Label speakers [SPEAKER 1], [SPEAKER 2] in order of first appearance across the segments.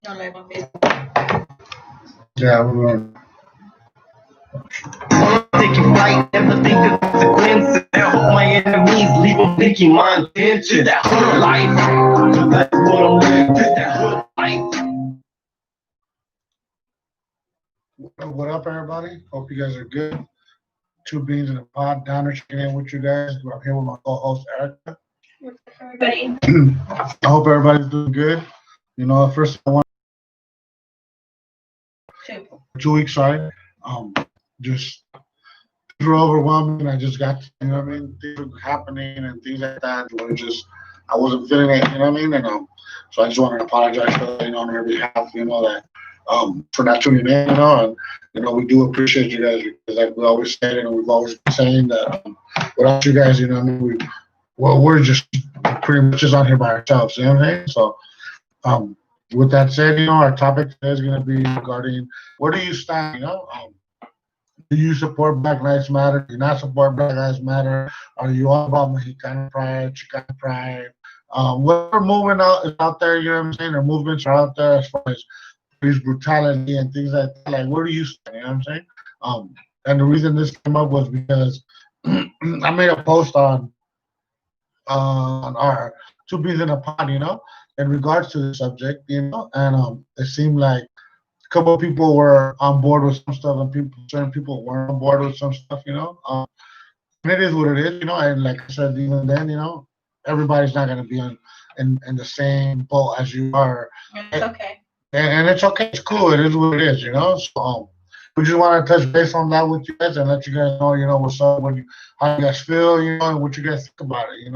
[SPEAKER 1] No, like on Facebook.
[SPEAKER 2] Yeah, we're going.
[SPEAKER 3] Taking flight, never think the consequences. I hope my enemies leave them thinking my intention. That hood life, that's what I'm living. That hood life.
[SPEAKER 2] What up, everybody? Hope you guys are good. Two beans in a pod. Downer checking in with you guys. I'm here with my co-host Erica.
[SPEAKER 1] What's up, everybody?
[SPEAKER 2] I hope everybody's doing good. First I want
[SPEAKER 1] Two.
[SPEAKER 2] 2 weeks, sorry. Just things were overwhelming. I just got, what I mean, things were happening and things like that. I wasn't feeling it, you know what I mean? And so I just wanted to apologize for that, on their behalf, that for not tuning in, and we do appreciate you guys because like we always said and we've always been saying that without you guys, what I mean, we're just pretty much just on here by ourselves, you know what I'm saying? So with that said, our topic today is going to be regarding where do you stand, do you support Black Lives Matter? Do you not support Black Lives Matter? Are you all about Mexicano pride, Chicano pride? Whatever movement out there, you know what I'm saying, or movements are out there as far as police brutality and things like that. Like, where do you stand? You know what I'm saying? And the reason this came up was because I made a post on our two beans in a pod, in regards to the subject, and it seemed like a couple of people were on board with some stuff, and certain people weren't on board with some stuff, And it is what it is, And like I said, even then, everybody's not gonna be in the same boat as you are,
[SPEAKER 1] It's okay.
[SPEAKER 2] and it's okay. It's cool. It is what it is, So we just want to touch base on that with you guys and let you guys know, what's up, how you guys feel, and what you guys think about it, And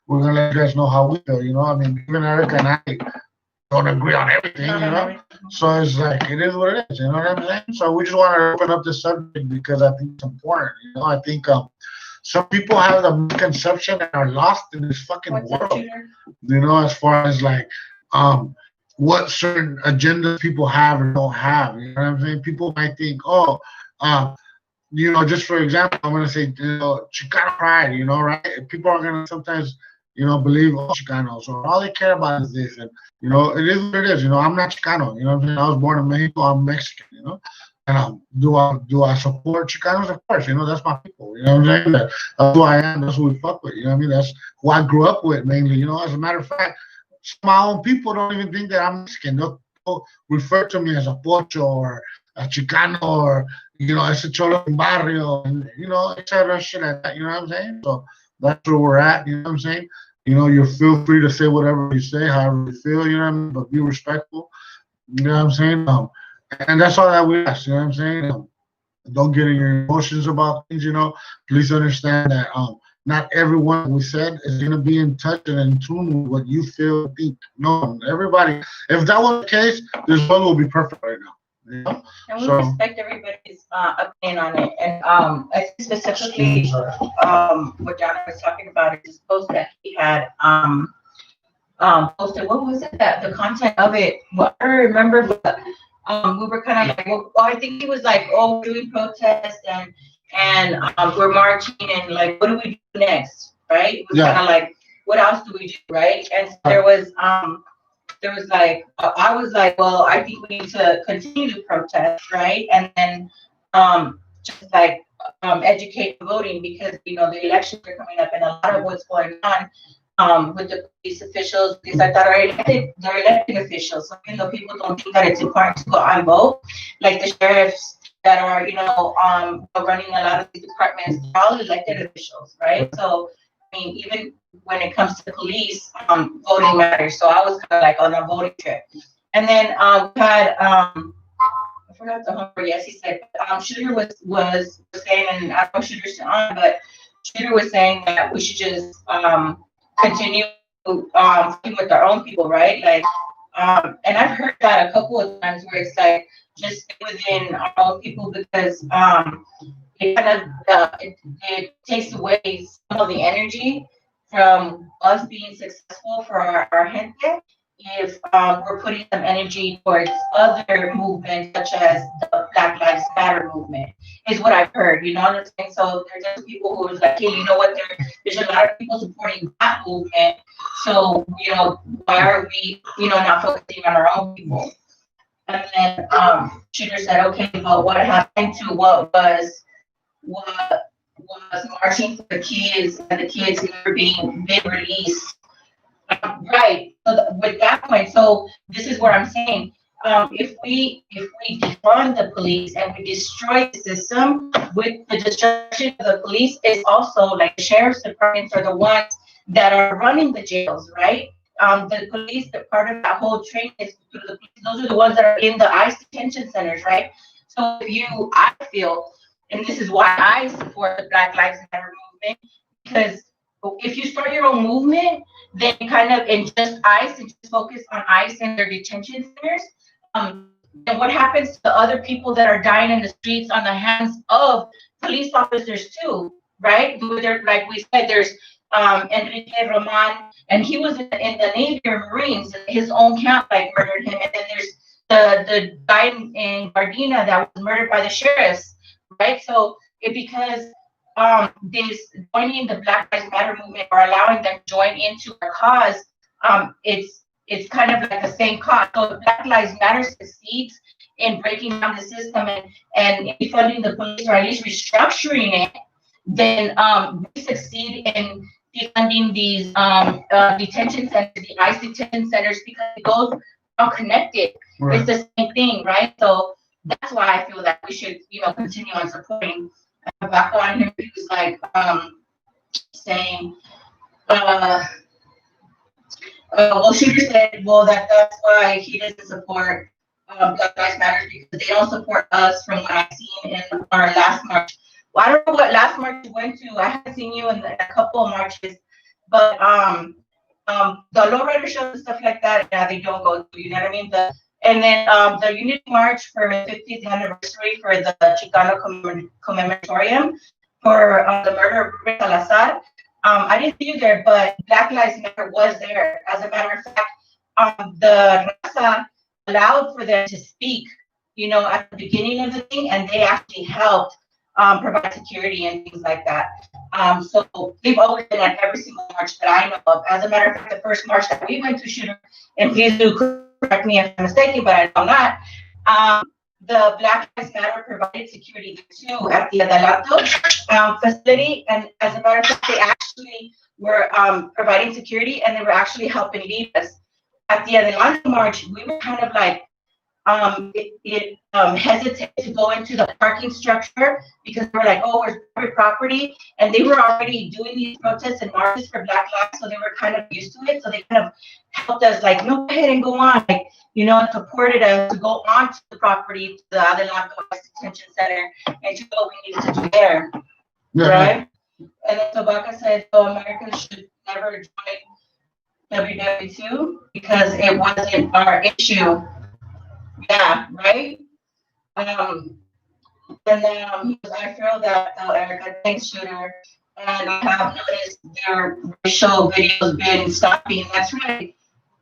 [SPEAKER 2] we're gonna let you guys know how we feel, I mean, even Erica and I don't agree on everything. So it's like it is what it is, you know what I'm saying? So we just want to open up this subject because I think it's important. I think some people have the misconception and are lost in this fucking
[SPEAKER 1] What's up,
[SPEAKER 2] world.
[SPEAKER 1] Tudor?
[SPEAKER 2] As far as like what certain agendas people have or don't have. You know what I'm saying? People might think, oh, just for example, I'm gonna say, Chicano pride, right? And people are gonna sometimes, believe all Chicanos or all they care about is this, and it is what it is. I'm not Chicano. You know what I'm saying? I was born in Mexico. I'm Mexican. And do I support Chicanos? Of course. That's my people. You know what I'm saying? That's who I am. That's who we fuck with. You know what I mean? That's who I grew up with mainly. As a matter of fact, my own people don't even think that I'm Mexican. They'll refer to me as a pocho or a Chicano or ese cholo en barrio and etc. shit like that. You know what I'm saying? So that's where we're at. You know what I'm saying? You feel free to say whatever you say, however you feel. You know what I mean? But be respectful. You know what I'm saying? And that's all that we ask. You know what I'm saying? Don't get in your emotions about things. Please understand that not everyone we said is gonna be in touch and in tune with what you feel and think. No, everybody. If that was the case, this world will be perfect right now.
[SPEAKER 1] And we
[SPEAKER 2] So
[SPEAKER 1] respect everybody's opinion on it. And I think specifically what Donna was talking about is this post that he had posted. What was it that the content of it? Well, I don't remember, but we were kind of like, well, I think he was like, oh, we're doing protests and we're marching and like, what do we do next, right? It was kind of like, what else do we do, right? And so there was like, I was like, well, I think we need to continue to protest, right? And then just like educate voting because the elections are coming up and a lot of what's going on with the police officials, things like that they're elected officials. So even though people don't think that it's important to go out and vote, like the sheriffs that are, running a lot of these departments, they're all elected officials, right? So I mean, even when it comes to police, voting matters. So I was kind of like on a voting trip. And then we had I forgot the number. Yes, he said Shooter was saying, and I don't know if Shooter's still on, but Shooter was saying that we should just continue fighting with our own people, right? Like, and I've heard that a couple of times where it's like just stay within our own people because it kind of it takes away some of the energy from us being successful for our gente if we're putting some energy towards other movements such as the Black Lives Matter movement, is what I've heard. You know what I'm saying? So there's just people who is like, hey, you know what? There's a lot of people supporting that movement. So why are we not focusing on our own people? And then Shooter said, okay, but what happened to what was marching for the kids and the kids never been released? Right. So with that point, so this is what I'm saying. If we defund the police and we destroy the system, with the destruction of the police is also like the sheriff's departments are the ones that are running the jails, right? The police, the part of that whole training is through the police. Those are the ones that are in the ICE detention centers, right? So I feel, and this is why I support the Black Lives Matter movement, because if you start your own movement, then kind of in just ICE and just focus on ICE and their detention centers, and what happens to the other people that are dying in the streets on the hands of police officers too, right? Like we said, there's Enrique Roman, and he was in the Navy or Marines, and his own camp like murdered him, and then there's the guy in Gardena that was murdered by the sheriffs, right? So because this joining the Black Lives Matter movement or allowing them to join into our cause, it's kind of like the same cause. So if Black Lives Matter succeeds in breaking down the system and defunding the police, or at least restructuring it, then we succeed in defunding these detention centers, the ICE detention centers, because it goes all connected. Right. It's the same thing, right? So that's why I feel that we should, continue on supporting. Back on him, he was like saying, well, Shooter said, well, that's why he doesn't support Black Lives Matter, because they don't support us, from what I've seen in our last march. Well, I don't know what last march you went to. I haven't seen you in a couple of marches, but the lowrider shows and stuff like that, yeah, they don't go to, you know what I mean? And then the Unity March for 50th anniversary for the Chicano commemoratorium for the murder of Ruben Salazar. I didn't see you there, but Black Lives Matter was there. As a matter of fact, the Raza allowed for them to speak, at the beginning of the thing, and they actually helped provide security and things like that. So they've always been at every single march that I know of. As a matter of fact, the first march that we went to, Shooter, and please do correct me if I'm mistaken, but I know not. The Black Lives Matter provided security too at the Adelanto facility, and as a matter of fact, they actually were providing security, and they were actually helping lead us. At the Adelanto march, we were kind of like hesitant to go into the parking structure, because we're like, oh, we're private property, and they were already doing these protests and marches for Black Lives, so they were kind of used to it. So they kind of helped us, like, no, go ahead and go on, like, supported us to go on to the property, to the Adelanto Detention Center, and to do what we needed to do there, right? And then Tobacco said, so America should never join WW2 because it wasn't our issue. Yeah, right. And then I feel that Erica, thanks, Shooter, and I have noticed their racial videos been stopping. That's right.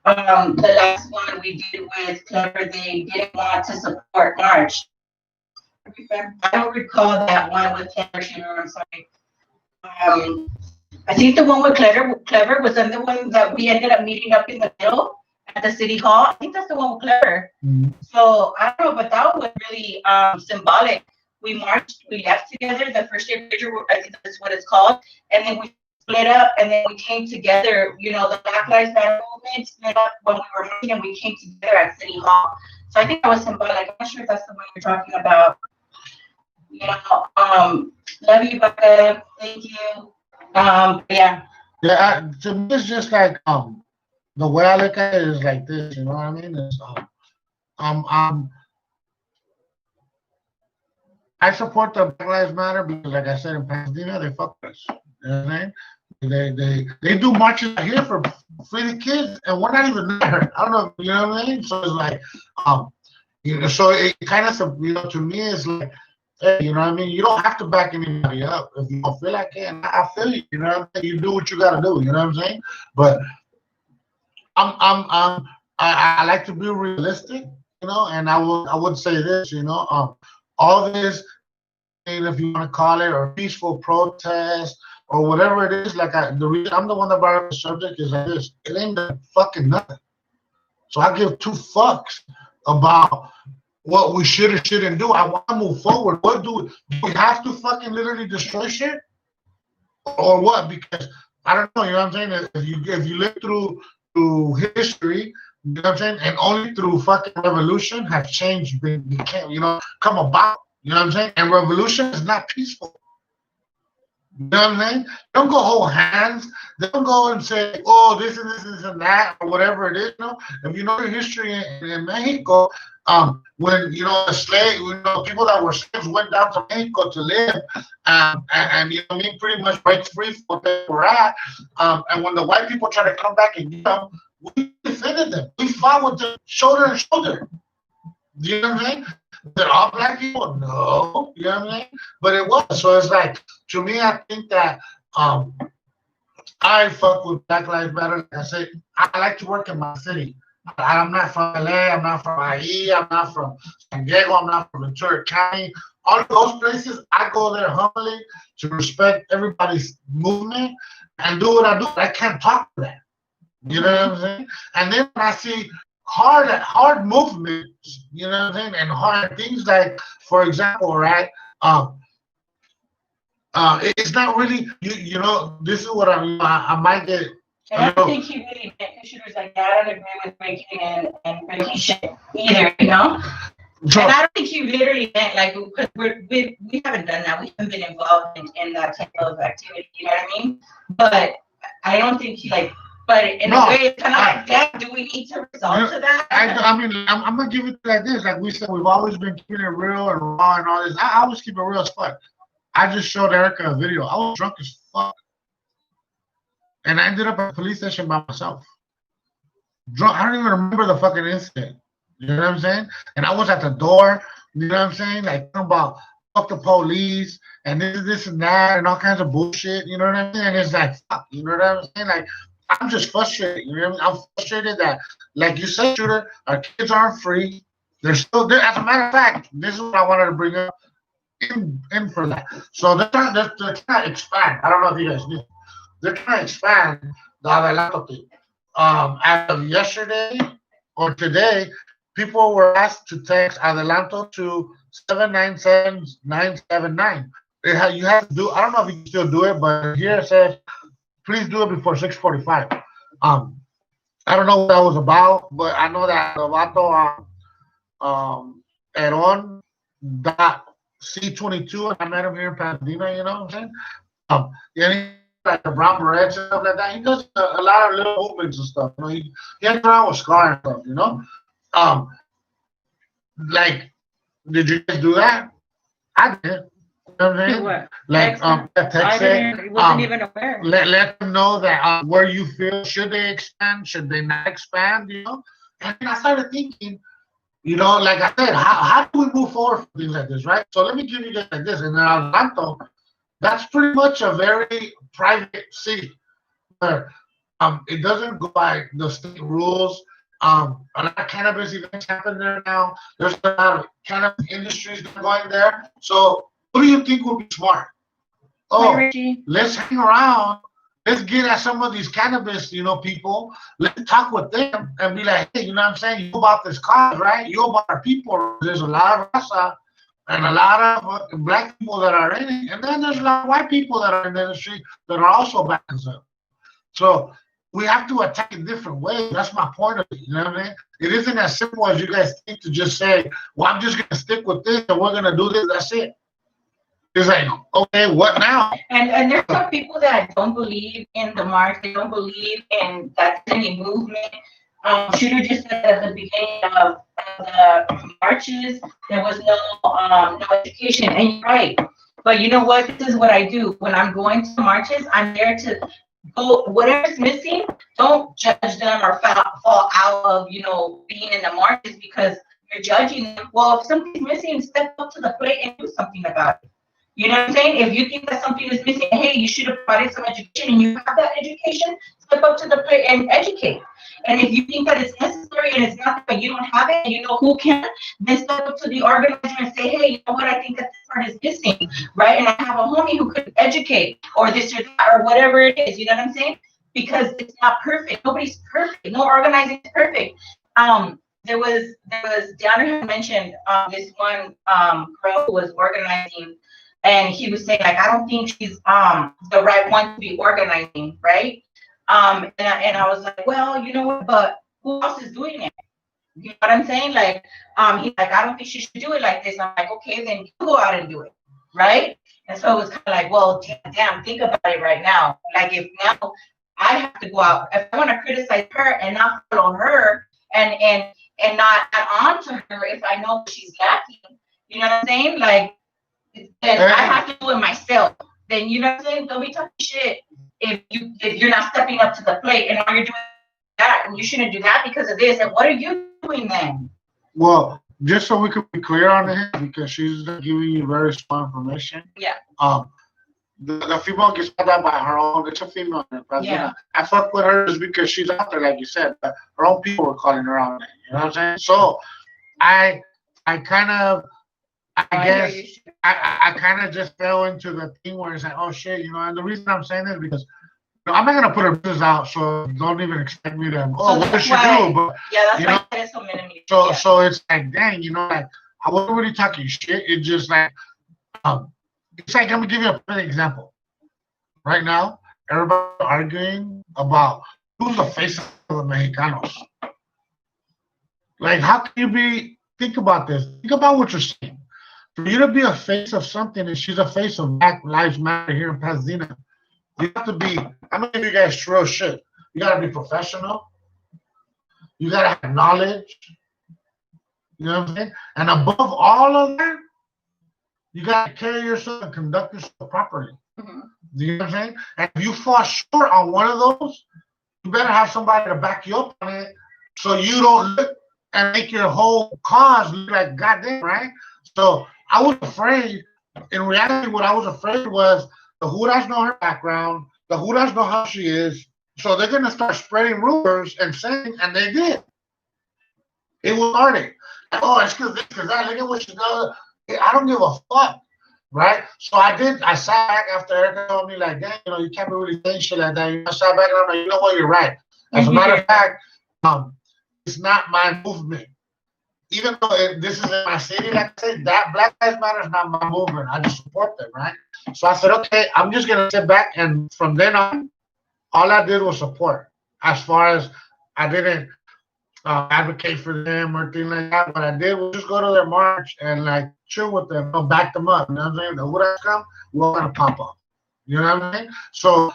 [SPEAKER 1] The last one we did with Clever, they didn't want to support March. I don't recall that one with Clever, Shooter. I'm sorry. I think the one with Clever was the one that we ended up meeting up in the middle at the city hall. I think that's the one with Clever. Mm-hmm. So I don't know, but that was really symbolic. We marched, we left together, the first day picture, I think that's what it's called, and then we split up, and then we came together. The Black Lives Matter movement split up when we were marching, and we came together at City Hall. So I think that was symbolic. I'm not sure if that's the one you're talking about. Love you, Becca. Thank you. Yeah.
[SPEAKER 2] Yeah, to me, it's just like the way I look at it is like this. You know what I mean? It's I support the Black Lives Matter because, like I said, in Pasadena, they fuck us. You know what I mean? They do marches here for the kids, and we're not even there. I don't know, you know what I mean? So it's like, so it kind of, to me, it's like, hey, you know what I mean? You don't have to back anybody up if you don't feel like it. And I feel you, you know what I mean? You do what you got to do, you know what I'm saying? But I like to be realistic, and I would say this, all this, if you want to call it, or peaceful protest or whatever it is, like the reason I'm the one that brought up the subject is like this: it ain't the fucking nothing. So I give two fucks about what we should or shouldn't do. I want to move forward. Do we have to fucking literally destroy shit or what? Because I don't know. You know what I'm saying? If you live through history, you know what I'm saying, and only through fucking revolution has change became, come about. You know what I'm saying? And revolution is not peaceful. You know what I'm saying? Don't go hold hands. Don't go and say, oh, this and that, or whatever it is. If you know your history in Mexico, when the slave, people that were slaves went down to Mexico to live, and pretty much break free from what they were at. And when the white people tried to come back and get them, we defended them. We fought with them shoulder to shoulder. You know what I'm saying? They're all black people? No. You know what I mean? But it was. So it's like, to me, I think that I fuck with Black Lives Matter. Like I said, I like to work in my city. I'm not from LA, I'm not from IE, I'm not from San Diego, I'm not from Ventura County. All of those places, I go there humbly to respect everybody's movement and do what I do. I can't talk to that. You know what I'm saying? And then when I see hard movements, you know what I'm saying, and hard things like, for example, right? It's not really, this is what I might get.
[SPEAKER 1] And I don't think he really meant shooters like that. I don't agree with breaking and breaking shit either, So, and I don't think he literally meant like, because we haven't done that. We haven't been involved in that type of activity. You know what I mean? But I don't think he like. But in a way, it's kind of like that. Do we need to resort to that?
[SPEAKER 2] I'm gonna give it like this. Like we said, we've always been keeping it real and raw and all this. I always keep it real as fuck. I just showed Erica a video. I was drunk as fuck. And I ended up at the police station by myself. Drunk. I don't even remember the fucking incident. You know what I'm saying? And I was at the door. You know what I'm saying? Like talking about fuck the police and this and that and all kinds of bullshit. You know what I mean? And it's like fuck. You know what I'm saying? Like I'm just frustrated. You know what I mean? I'm frustrated that, like you said, Shooter, our kids aren't free. They're still there. As a matter of fact, this is what I wanted to bring up in for that. So they're trying to expand. I don't know if you guys knew. They're trying to expand the Adelanto thing. As of yesterday or today, people were asked to text Adelanto to 797-979. You have to do, I don't know if you can still do it, but here it says, please do it before 6:45. I don't know what that was about, but I know that the vato Eron C22, and I met him here in Pasadena, you know what I'm saying? Yeah, like the brown berets and stuff like that. He does a lot of little movements and stuff. He hangs around with Scar and stuff, Like, did you guys do that? I did. You know what I mean?
[SPEAKER 1] What?
[SPEAKER 2] Like, text it.
[SPEAKER 1] Wasn't even aware.
[SPEAKER 2] Let them know that where you feel, should they expand, should they not expand, And then I started thinking, like I said, how do we move forward for things like this, right? So let me give you guys like this. And then Adelanto, that's pretty much a very private city where it doesn't go by the state rules. A lot of cannabis events happen there now. There's a lot of cannabis industries going there. So what do you think would be smart? Oh, let's hang around. Let's get at some of these cannabis, people. Let's talk with them and be like, hey, you know what I'm saying? You know about this cause, right? You know about our people. There's a lot of raza and a lot of black people that are in it. And then there's a lot of white people that are in the industry that are also backing us up. So we have to attack in different ways. That's my point of it. You know what I mean? It isn't as simple as you guys think to just say, well, I'm just going to stick with this and we're going to do this. That's it. It's like, okay, what now?
[SPEAKER 1] And there's some people that don't believe in the march. They don't believe in that any movement. Shooter just said at the beginning of the marches, there was no education. And you're right. But you know what? This is what I do. When I'm going to marches, I'm there to go, whatever's missing, don't judge them or fall out of, being in the marches because you're judging them. Well, if something's missing, step up to the plate and do something about it. You know what I'm saying? If you think that something is missing, hey, you should have provided some education and you have that education, step up to the plate and educate. And if you think that it's necessary and it's not, but you don't have it, and you know who can, then step up to the organizer and say, hey, you know what, I think that this part is missing, right? And I have a homie who could educate, or this or that, or whatever it is, you know what I'm saying? Because it's not perfect. Nobody's perfect. No organizing is perfect. Deandra had mentioned this one girl who was organizing, and he was saying like, I don't think she's the right one to be organizing, right? And I was like, well, you know what, but who else is doing it? You know what I'm saying? Like, he's like, I don't think she should do it like this. I'm like, okay, then you go out and do it, right? And so it was kind of like, well, damn, think about it right now. Like, if now I have to go out, if I want to criticize her and not follow her and not add on to her if I know she's lacking, you know what I'm saying? Like, then I have to do it myself. Then you know what I'm saying? Don't be talking shit if you're not stepping up to the plate and all you're doing that, and you shouldn't do that because of this. And what are you doing then?
[SPEAKER 2] Well, just so we could be clear on it, because she's giving you very small information.
[SPEAKER 1] Yeah.
[SPEAKER 2] The female gets called out by her own. It's a female.
[SPEAKER 1] Yeah.
[SPEAKER 2] I fuck with her just because she's out there, like you said. But her own people were calling her out. You know what I'm saying? So, I kind of, I guess, I kind of just fell into the thing where it's like, oh shit, you know. And the reason I'm saying this is because I'm not gonna put her business out, so don't even expect me to. Oh, what does she do? But
[SPEAKER 1] yeah, that's
[SPEAKER 2] you
[SPEAKER 1] why I said so many.
[SPEAKER 2] So it's like, dang, you know, like I wasn't really talking shit. It's just like, it's like, I'm gonna give you a perfect example. Right now, everybody arguing about who's the face of the Mexicanos. Like, how can you be? Think about this. Think about what you're saying. For you to be a face of something, and she's a face of Black Lives Matter here in Pasadena, you have to be. I'm gonna give you guys real shit. You gotta be professional. You gotta have knowledge. You know what I'm saying? And above all of that, you gotta carry yourself and conduct yourself properly.
[SPEAKER 1] Mm-hmm.
[SPEAKER 2] You know what I'm saying? And if you fall short on one of those, you better have somebody to back you up on it, so you don't look and make your whole cause look like goddamn, right? So I was afraid. In reality, what I was afraid was the Hudas know her background, the Hudas know how she is, so they're gonna start spreading rumors and saying, and they did. It was started. Like, oh, it's because this, because that. Look at what she does. I don't give a fuck, right? So I sat back after Erica told me, like, dang, you know, you can't be really saying shit like that. I sat back and I'm like, you know what, you're right. As a matter of fact, it's not my movement. Even though this is in my city, like I said, that Black Lives Matter is not my movement. I just support them, right? So I said, okay, I'm just gonna sit back, and from then on, all I did was support. As far as I didn't advocate for them or anything like that. What I did was just go to their march and like chill with them, back them up. You know what I'm saying? The Hudas come, we're gonna pop up. You know what I mean? So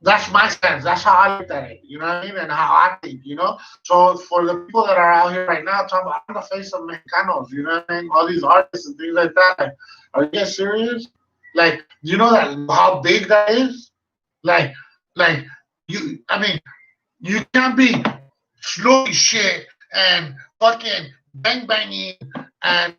[SPEAKER 2] that's my stance. That's how I look at it. You know what I mean? And how I think. You know. So for the people that are out here right now talking about, I'm the face of Mexicanos. You know what I mean? All these artists and things like that. Like, are you guys serious? Like, you know that how big that is? Like you. I mean, you can't be slowing shit and fucking banging and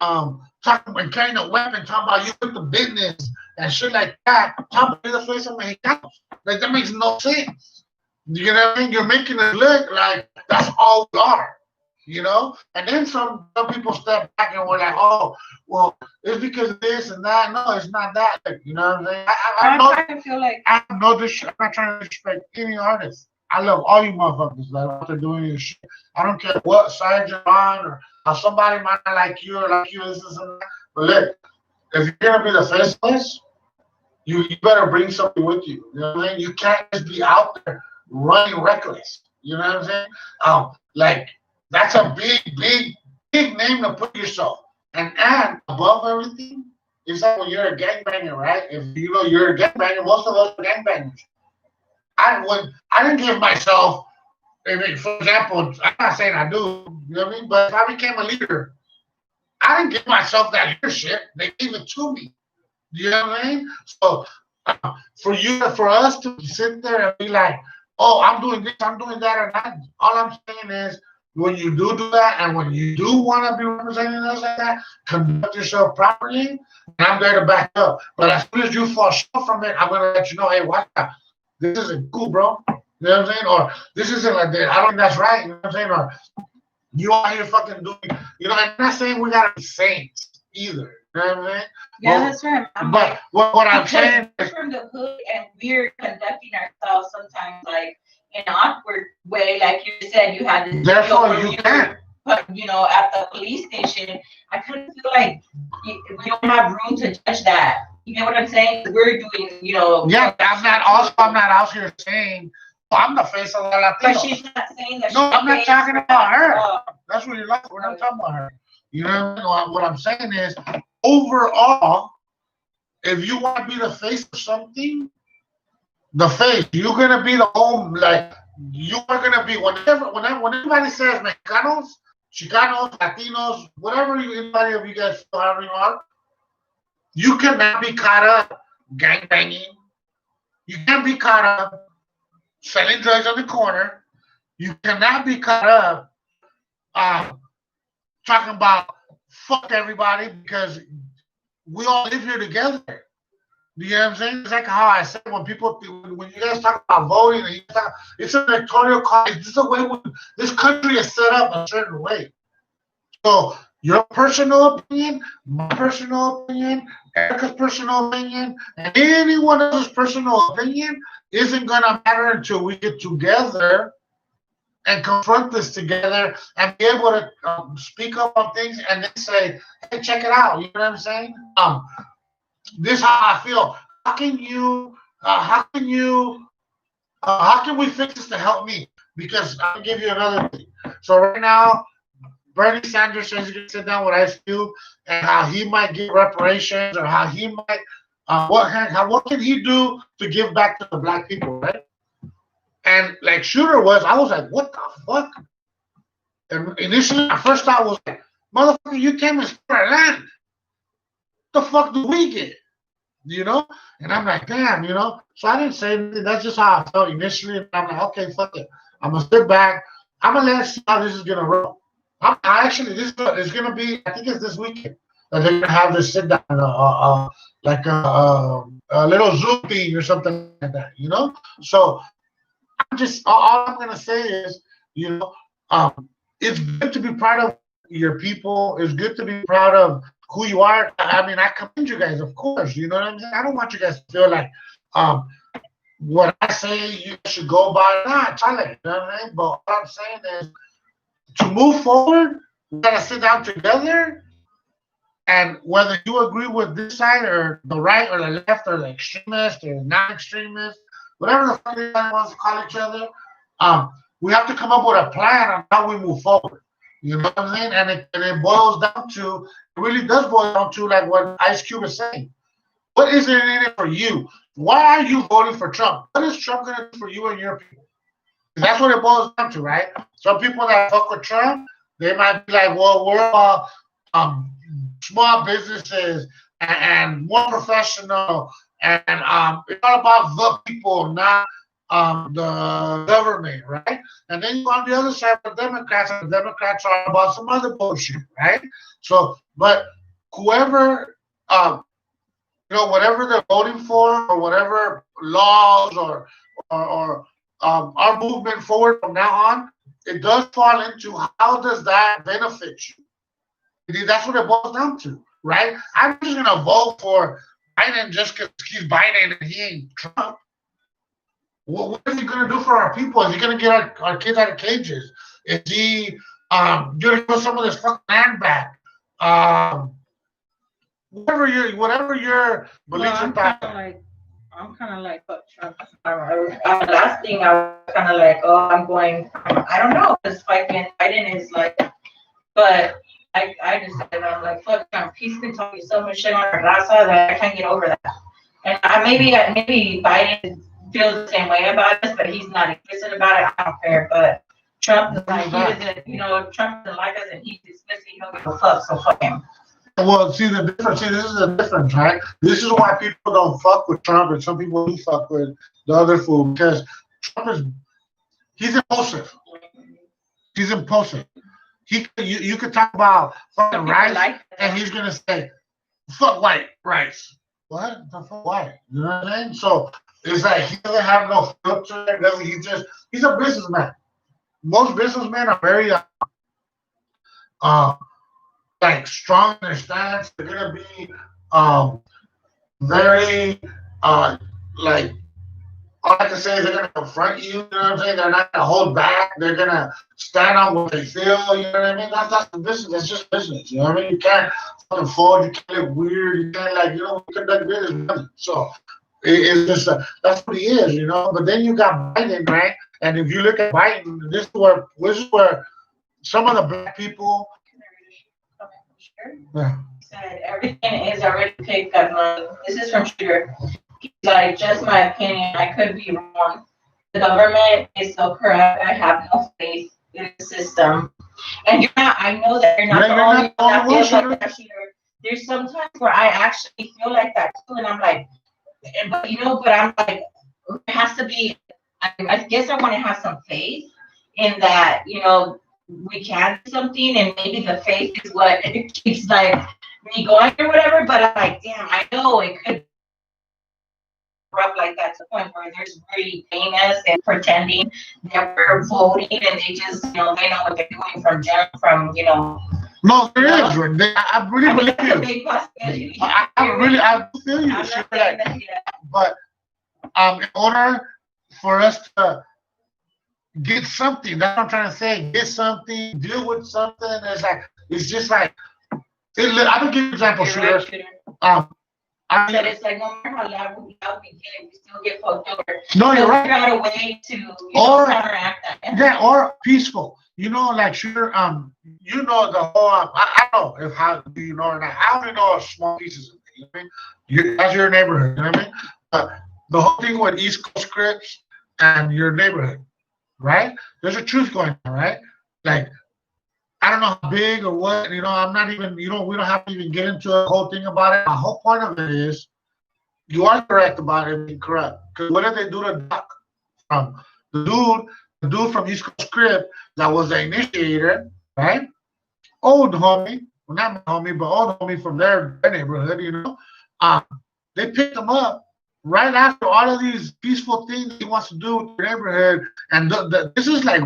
[SPEAKER 2] talking and carrying a weapon, talking about you with the business and shit like that. Talking about the face of Mexicanos. Like, that makes no sense. You know what I mean? You're making it look like that's all we are. You know? And then some people step back and were like, oh, well, it's because of this and that. No, it's not that. You know what I'm saying? I know this shit. I'm not trying to disrespect any artist. I love all you motherfuckers that are out there doing this shit. I don't care what side you're on or how somebody might not like you or like you, this and that. But look, if you're gonna be the face of this, you better bring something with you. You know what I mean? You can't just be out there running reckless. You know what I'm saying? Like, that's a big name to put yourself. And above everything, is that when you're a gangbanger, right? If you know you're a gangbanger, most of us are gangbangers. I didn't give myself, I mean, for example, I'm not saying I do, you know what I mean? But if I became a leader, I didn't give myself that leadership. They gave it to me. You know what I mean? So for us to sit there and be like, oh, I'm doing this, I'm doing that, or that, all I'm saying is, when you do that, and when you do want to be representing us like that, conduct yourself properly, and I'm there to back up. But as soon as you fall short from it, I'm going to let you know, hey, watch out. This isn't cool, bro. You know what I'm saying? Or this isn't like that. I don't think that's right. You know what I'm saying? Or you out here fucking doing, and I'm not saying we gotta be saints either. You know what I mean?
[SPEAKER 1] Yeah,
[SPEAKER 2] Well,
[SPEAKER 1] that's right.
[SPEAKER 2] but what I'm saying
[SPEAKER 1] we're
[SPEAKER 2] is,
[SPEAKER 1] from the hood and we're conducting ourselves sometimes like in an awkward way, like you said, you had this
[SPEAKER 2] therefore
[SPEAKER 1] video where
[SPEAKER 2] you
[SPEAKER 1] you
[SPEAKER 2] can't.
[SPEAKER 1] were, at the police station. I kind of feel like we don't have room to judge that. You know what I'm saying? We're doing,
[SPEAKER 2] Yeah, I'm not out here saying, I'm the face of the
[SPEAKER 1] but
[SPEAKER 2] Latino.
[SPEAKER 1] she's not saying that.
[SPEAKER 2] No, I'm not talking about her.
[SPEAKER 1] Oh,
[SPEAKER 2] That's what you're like. We're not talking about her. You know what I'm saying is, overall, if you want to be the face of something, the face, you're gonna be the home. Like you are gonna be when anybody says Mexicanos, Chicanos, Latinos, anybody of you guys however you are, you cannot be caught up gang banging. You can't be caught up selling drugs on the corner. You cannot be caught up talking about fuck everybody because we all live here together. You know what I'm saying? It's like how I said when you guys talk about voting, and it's an electoral college. This is the way this country is set up a certain way. So your personal opinion, my personal opinion, Erica's personal opinion, and anyone else's personal opinion isn't gonna matter until we get together and confront this together and be able to speak up on things and then say, hey, check it out. You know what I'm saying? This is how I feel. How can we fix this to help me? Because I'll give you another thing. So right now, Bernie Sanders says he's gonna sit down with Ice Cube and how he might give reparations or how he might what can he do to give back to the black people, right? And like Shooter I was like, what the fuck? And initially, my first thought was like, motherfucker, you came and stole our land. What the fuck do we get? And I'm like, damn, So I didn't say anything. That's just how I felt initially. And I'm like, okay, fuck it. I'm gonna sit back. I'm gonna let see how this is gonna roll. This is gonna be. I think it's this weekend that they're gonna have this sit down, like a little Zoom meeting or something like that. So all I'm gonna say is, it's good to be proud of your people. It's good to be proud of who you are. I mean, I commend you guys, of course. You know what I'm saying? I don't want you guys to feel like what I say you should go by. Nah, tell it. You know what I mean? But what I'm saying is to move forward, we gotta sit down together. And whether you agree with this side or the right or the left or the extremist or non-extremist, whatever the fuck you guys wants to call each other, we have to come up with a plan on how we move forward. You know what I'm saying? And it boils down to, it really does boil down to like what Ice Cube is saying. What is it in it for you? Why are you voting for Trump? What is Trump going to do for you and your people? That's what it boils down to, right? Some people that fuck with Trump, they might be like, well, we're all small businesses and more professional, and it's all about the people, not the government, right? And then you go on the other side of the Democrats, and the Democrats are about some other bullshit, right? So, but whoever, whatever they're voting for, or whatever laws or our movement forward from now on, it does fall into how does that benefit you? That's what it boils down to, right? I'm just gonna vote for Biden just because he's Biden and he ain't Trump. What is he gonna do for our people? Is he gonna get our kids out of cages? Is he gonna give us some of this fucking land back? Whatever your beliefs and thoughts.
[SPEAKER 1] I'm kind of like fuck Trump. Last thing I was kind of like, I don't know, because Biden is like, but I just said, I'm like, fuck Trump. He's been talking so much shit on our raza that I can't get over that. And maybe Biden feels the same way about us, but he's not explicit about it. I don't care. But Trump is like, he doesn't, Trump doesn't like us and he's dismissing, he don't give a fuck, so fuck him.
[SPEAKER 2] Well, this is the difference, right? This is why people don't fuck with Trump, and some people do fuck with the other fool, because Trump he's impulsive. He's impulsive. You could talk about fucking rice, and he's gonna say, "Fuck white rice." What the fuck white? You know what I mean? So It's like he doesn't have no filter. Doesn't he's a businessman. Most businessmen are very uh like strong in their stance. They're gonna be um very uh like all I can say is they're gonna confront you. You know what I'm saying? They're not gonna hold back. They're gonna stand on what they feel. You know what I mean? That's the business. That's just business. You know what I mean? You can't fucking fold. You can't look weird. You can't like conduct business. Nothing. So it's just that's what he is. You know. But then you got Biden, right? And if you look at Biden, this is where some of the black people.
[SPEAKER 1] Sure.
[SPEAKER 2] Yeah.
[SPEAKER 1] Said everything is already picked up money. This is from Shooter. He's like, just my opinion, I could be wrong. The government is so corrupt, I have no faith in the system. And you're not, I know that you're not
[SPEAKER 2] Yeah,
[SPEAKER 1] the
[SPEAKER 2] you're
[SPEAKER 1] only
[SPEAKER 2] not the
[SPEAKER 1] one
[SPEAKER 2] only
[SPEAKER 1] that feels
[SPEAKER 2] one,
[SPEAKER 1] like that, Shooter. There's sometimes where I actually feel like that too, and I'm like, but but I'm like, it has to be, I guess I want to have some faith in that, we can do something, and maybe the faith is what keeps like me going or whatever. But I'm like, damn, I know it could up like that to the point where there's really famous and pretending that we're voting, and they just they know what they're doing from.
[SPEAKER 2] No, there
[SPEAKER 1] No.
[SPEAKER 2] is. I really
[SPEAKER 1] I mean,
[SPEAKER 2] believe
[SPEAKER 1] that's a
[SPEAKER 2] you.
[SPEAKER 1] big possibility.
[SPEAKER 2] I do feel you.
[SPEAKER 1] I'm not
[SPEAKER 2] Sure,
[SPEAKER 1] saying
[SPEAKER 2] like,
[SPEAKER 1] that, yeah.
[SPEAKER 2] but in order for us to get something, that's what I'm trying to say. Get something, deal with something. It's just like I will give you an example,
[SPEAKER 1] You're
[SPEAKER 2] Shooter.
[SPEAKER 1] right, Shooter.
[SPEAKER 2] Um, I
[SPEAKER 1] That
[SPEAKER 2] mean,
[SPEAKER 1] it's like no matter how loud we get, we still get fucked over.
[SPEAKER 2] no,
[SPEAKER 1] So
[SPEAKER 2] you're
[SPEAKER 1] figure
[SPEAKER 2] right.
[SPEAKER 1] out a way to
[SPEAKER 2] Or
[SPEAKER 1] counteract that.
[SPEAKER 2] yeah, or peaceful. Like Shooter. The whole. I don't know if how do you know or not. I only know small pieces of it. You know what I mean? That's your neighborhood. You know what I mean? But the whole thing with East Coast Crips and your neighborhood, right? There's a truth going on, right? Like I don't know how big or what. I'm not even. We don't have to even get into a whole thing about it. My whole point of it is you are correct about it being corrupt. Because what did they do to Doc from the dude from East Coast Crip that was the initiator, right? Old homie, well not my homie, but old homie from their neighborhood. Um, they picked him up right after all of these peaceful things he wants to do with the neighborhood, and this is like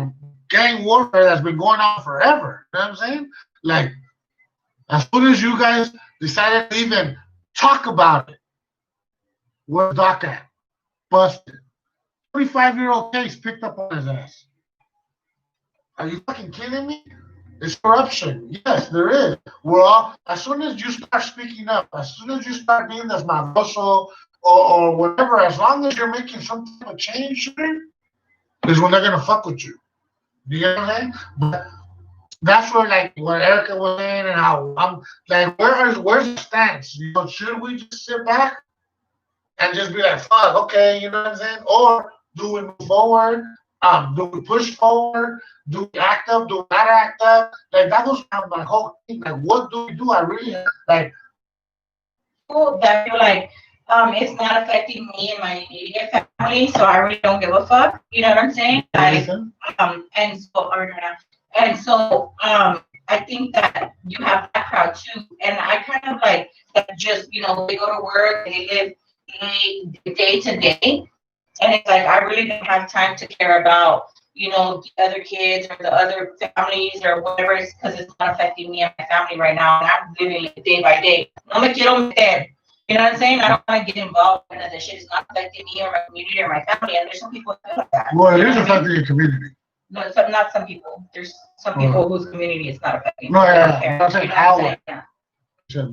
[SPEAKER 2] gang warfare that's been going on forever. You know what I'm saying? Like as soon as you guys decided to even talk about it, where's Doc at? Busted. 25-year-old case picked up on his ass. Are you fucking kidding me? It's corruption. Yes, there is. As soon as you start speaking up, as soon as you start being this mafioso or whatever, as long as you're making some type of change, is when they're gonna fuck with you. Do you get what I'm saying? But that's where like what Erica was saying and how I'm like, where's the stance? Should we just sit back and just be like, fuck, okay, you know what I'm saying? Or do we move forward? Do we push forward? Do we act up? Do we not act up? Like that was kind of my whole thing. Like, what do we do? I really like.
[SPEAKER 1] People that feel like it's not affecting me and my immediate family, so I really don't give a fuck. You know what I'm saying? Like, and so I think that you have that crowd too, and I kind of like that. Just they go to work, they live day to day, and it's like I really don't have time to care about the other kids or the other families or whatever, because it's not affecting me and my family right now, and I'm living it day by day. No me quiero meter. You know what I'm saying? I don't want to get involved in this shit. It's not affecting me or my community or my family, and there's some people that feel like that.
[SPEAKER 2] Well, it is affecting your community.
[SPEAKER 1] No, not some people. There's some people whose community it's not affecting.
[SPEAKER 2] No,
[SPEAKER 1] yeah.
[SPEAKER 2] I'm saying our.
[SPEAKER 1] Yeah.
[SPEAKER 2] He
[SPEAKER 1] said,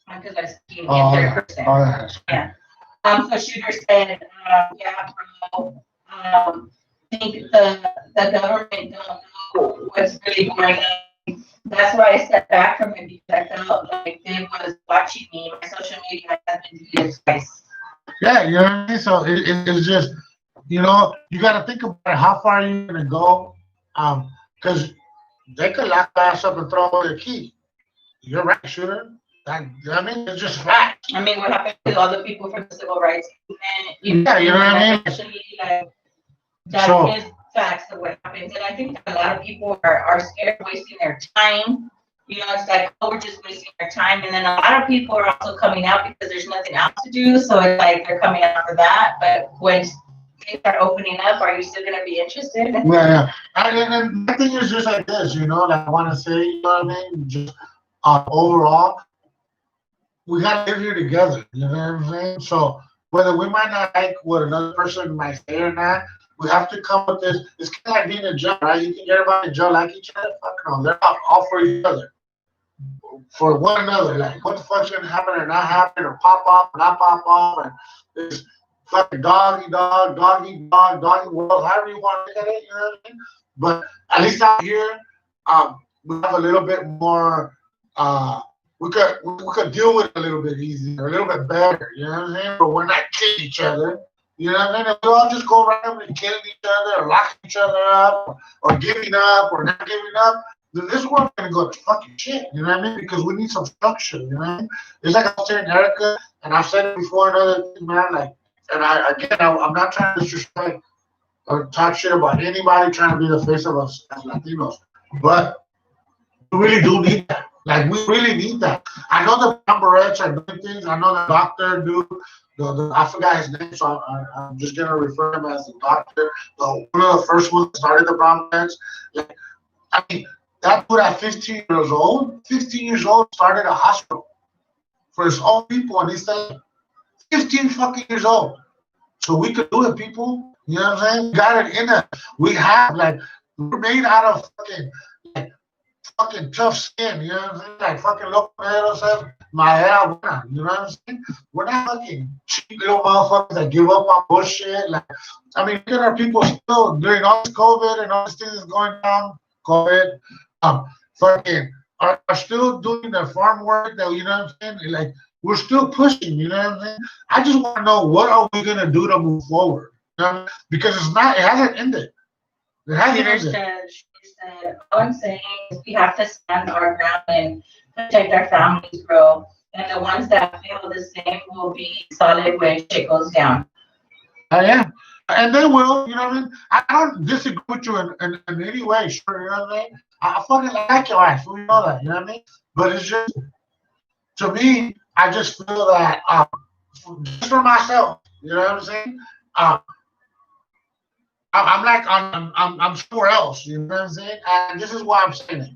[SPEAKER 1] because I speak in
[SPEAKER 2] Oh,
[SPEAKER 1] third
[SPEAKER 2] yeah.
[SPEAKER 1] person.
[SPEAKER 2] Oh, yeah.
[SPEAKER 1] Yeah. So Shooter said, yeah, bro, think the government don't know what's really going on. That's why I stepped back from it, because I felt like they was watching me. My social media has been doing this twice.
[SPEAKER 2] Yeah, you know what I mean? So it's just, you got to think about it. How far are you going to go? Because they could lock the ass up and throw away the key. You're right, Shooter. It's just fact.
[SPEAKER 1] I mean, what happened to all the people from the civil rights movement?
[SPEAKER 2] Yeah, you know what I mean?
[SPEAKER 1] Especially, like, that is facts of what happens. And I think that a lot of people are scared of wasting their time You know, it's like, oh, we're just wasting our time. And then a lot of people are also coming out because there's nothing else to do. So it's like they're coming out for that. But when things are opening up, are you still going to be interested?
[SPEAKER 2] Yeah, yeah. And the thing is just like this, you know, like I want to say, you know what I mean? Just overall, we gotta live here together. You know what I'm saying? So whether we might not like what another person might say or not, we have to come with this. It's kind of like being in jail, right? You think everybody in jail like each other? Fuck no, they're all for each other, for one another. Like what the fuck's gonna happen or not happen, or pop off or not pop off, and this fucking dog eat dog, dog eat dog, dog eat world, however you want to look at it. You know what I mean? But at least out here, we have a little bit more. We could deal with it a little bit easier, a little bit better, you know what I'm saying? But we're not killing each other. You know what I mean? If we all just go around and killing each other or locking each other up or giving up or not giving up, then this world's gonna go to fucking shit, you know what I mean? Because we need some structure, you know what I mean? It's like I was telling Erica, and I've said it before, another thing, man, like, and I'm not trying to disrespect or talk shit about anybody trying to be the face of us as Latinos, but we really do need that. Like we really need that. I know the brown berets are doing things. I know the doctor dude. I forgot his name, so I'm just gonna refer him as the doctor. One of the first ones that started the brown berets. Like, I mean, that dude at 15 years old, started a hospital for his own people, and he's like 15 fucking years old. So we could do it, people. You know what I'm saying? We got it in us. We have like we're made out of fucking tough skin, you know what I'm saying? Like fucking loco says, madera buena, you know what I'm saying? We're not fucking cheap little motherfuckers that give up on bullshit. Like, I mean, look at our people still during all this COVID and all these things going down, COVID, fucking are still doing their farm work that, you know what I'm saying? Like, we're still pushing, you know what I'm saying? I just want to know what are we going to do to move forward, you know? Because it hasn't ended. It hasn't ended.
[SPEAKER 1] All I'm saying is we have to stand our ground and protect our families, bro. And the ones that feel the same will be solid when shit goes down.
[SPEAKER 2] Yeah. And they will, you know what I mean? I don't disagree with you in any way, sure, you know what I mean? I fucking like your ass, we know that, you know what I mean? But it's just, to me, I just feel that, just for myself, you know what I'm saying? I'm somewhere else, you know what I'm saying? And this is why I'm saying it.